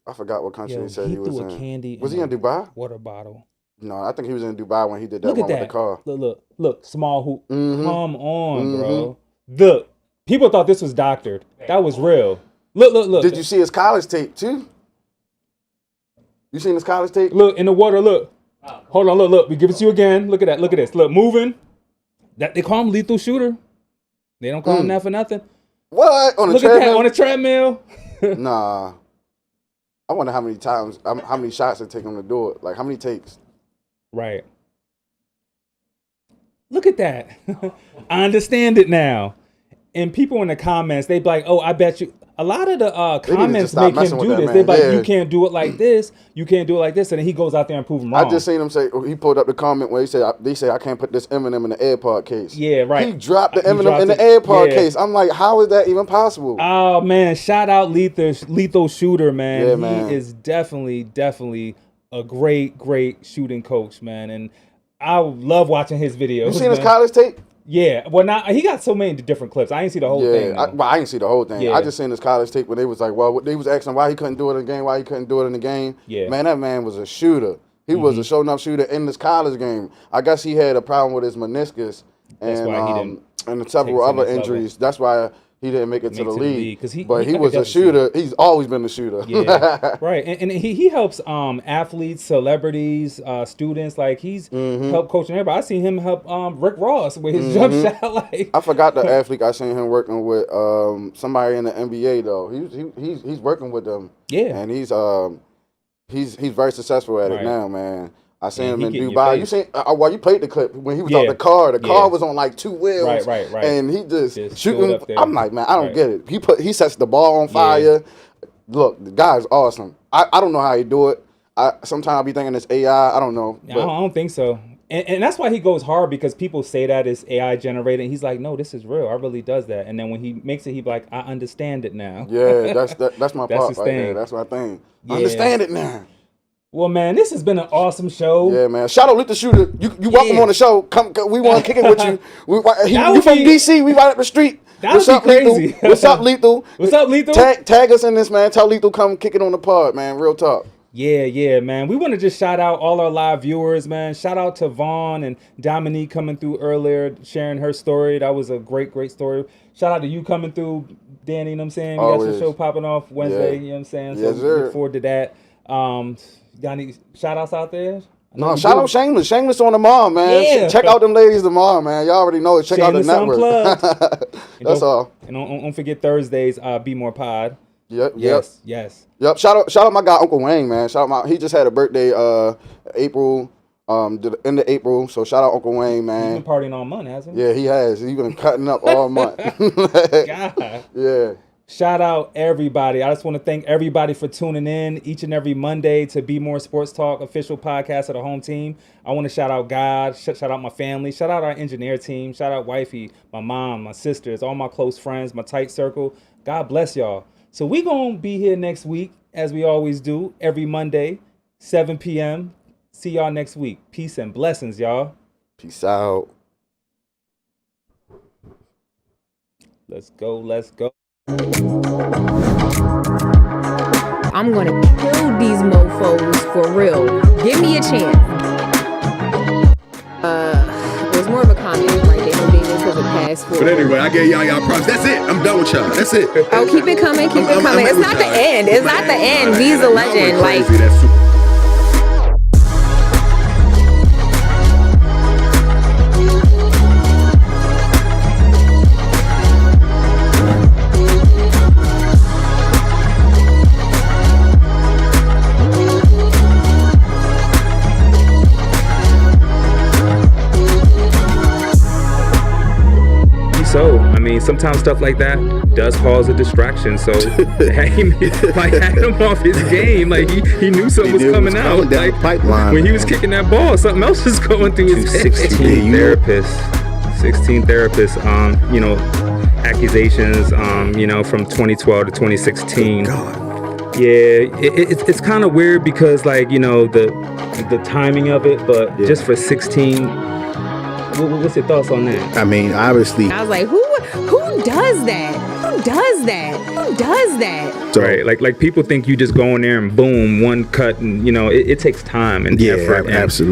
B: I forgot what country he said he was in.
C: Candy
B: was he in Dubai?
C: Water bottle.
B: No, I think he was in Dubai when he did that
C: Look at
B: one with
C: that.
B: the car.
C: Look, small hoop.
B: Mhm.
C: Come on,
B: Mhm.
C: bro. Look, people thought this was doctored. That was real. Look.
B: Did you see his college tape too? You seen his college tape?
C: Look, in the water, look. Hold on, look. We give it to you again. Look at that. Look at this. Look, moving. That they call him lethal shooter. They don't call him that for nothing.
B: What? On the
C: Look at
B: treadmill?
C: that on the treadmill.
B: Nah. I wonder how many times, how many shots it take him to do it. Like, how many takes?
C: Right. Look at that. I understand it now. And people in the comments, they be like, oh, I bet you. A lot of the comments make him do this. They're like, you can't do it like this. You can't do it like this. And then he goes out there and prove them wrong.
B: I just seen him say, he pulled up the comment where they say, I can't put this M&M in the AirPod case.
C: Yeah, right.
B: He dropped the M&M in the AirPod case. I'm like, how is that even possible?
C: Oh, man. Shout out Lethal Shooter, man.
B: Yeah, man.
C: He is definitely a great shooting coach, man. And I love watching his videos.
B: You seen his college tape?
C: Yeah. Well, now he got so many different clips. I ain't see the whole thing.
B: I didn't see the whole thing.
C: Yeah.
B: I just seen his college tape when they was like, well, they was asking why he couldn't do it in the game, why he couldn't do it in the game.
C: Yeah.
B: Man, that man was a shooter. He was a show-enough shooter in this college game. I guess he had a problem with his meniscus and several other injuries. That's why he didn't make it to the league. But he was a shooter. He's always been a shooter.
C: Yeah, right. And he helps athletes, celebrities, students. Like he's helped coaching everybody. I seen him help Rick Ross with his jump shot. Like
B: I forgot the athlete I seen him working with. Somebody in the NBA though. He's working with them.
C: Yeah,
B: and he's very successful at it now, man. I seen him in
C: getting
B: Dubai. You seen? Well, you played the clip when he was on the car. The car was on like 2 wheels,
C: right.
B: and he just shooting.
C: up there.
B: I'm like, man, I don't get it. He sets the ball on fire. Look, the guy's awesome. I don't know how he do it. Sometimes I be thinking it's AI. I don't know.
C: I don't think so. And that's why he goes hard, because people say that it's AI generated. And he's like, no, this is real. I really does that. And then when he makes it, he be like, I understand it now.
B: Yeah, that's my part
C: his
B: right
C: thing.
B: there. That's my thing.
C: Yeah.
B: Understand it now.
C: Well, man, this has been an awesome show.
B: Yeah, man. Shout out Lethal Shooter. You welcome on the show. Come, we want to kick it with you. You from DC? We right up the street. What's up,
C: crazy.
B: Lethal? What's up, Lethal?
C: What's up, Lethal?
B: Tag us in this, man. Tell Lethal come kick it on the pod, man. Real talk.
C: Yeah, man. We want to just shout out all our live viewers, man. Shout out to Vaughn and Domonique coming through earlier, sharing her story. That was a great story. Shout out to you coming through, Danny, you know what I'm saying? We got your show popping off Wednesday, you know what I'm saying?
B: Yes,
C: so
B: sir.
C: look forward to that. Got any shout outs out there?
B: No, shout out Shameless. Shameless on tomorrow, man.
C: Yeah.
B: Check out them ladies tomorrow, man. Y'all already know it. Check out the
C: Shameless
B: network.
C: Unplugged.
B: That's all.
C: And don't forget Thursdays, Bmore Pod.
B: Yep.
C: Yes.
B: Shout out my guy Uncle Wayne, man. He just had a birthday April, the end of April. So shout out Uncle Wayne, man.
C: He's been partying all month, hasn't he?
B: Yeah, he has. He's been cutting up all month.
C: God.
B: Yeah.
C: Shout out everybody. I just want to thank everybody for tuning in each and every Monday to Bmore Sports Talk, official podcast of the home team. I want to shout out God, shout out my family, shout out our engineer team, shout out wifey, my mom, my sisters, all my close friends, my tight circle. God bless y'all. So we going to be here next week, as we always do, every Monday, 7 p.m. See y'all next week. Peace and blessings, y'all.
B: Peace out.
C: Let's go.
M: I'm gonna kill these mofos for real. Give me a chance. It was more of a comment, like they don't need this as a passport.
D: But anyway, I gave y'all props. That's it. I'm done with y'all. That's it.
M: Oh, keep it coming. It's not the end. It's not the end. V's a legend. Like.
C: So, I mean, sometimes stuff like that does cause a distraction. So, he might had him off his game. Like, he knew something was coming out. Like,
D: pipeline,
C: when he was kicking that ball, something else was going through his head. 16 therapists, accusations, from 2012 to 2016.
D: God.
C: Yeah, it's kind of weird because, like, the timing of it, but just for 16... What's your thoughts on that?
D: I mean, obviously.
A: I was like, who does that? Who does that?
C: So, right, like people think you just go in there and boom, one cut, and it takes time and effort.
D: Absolutely.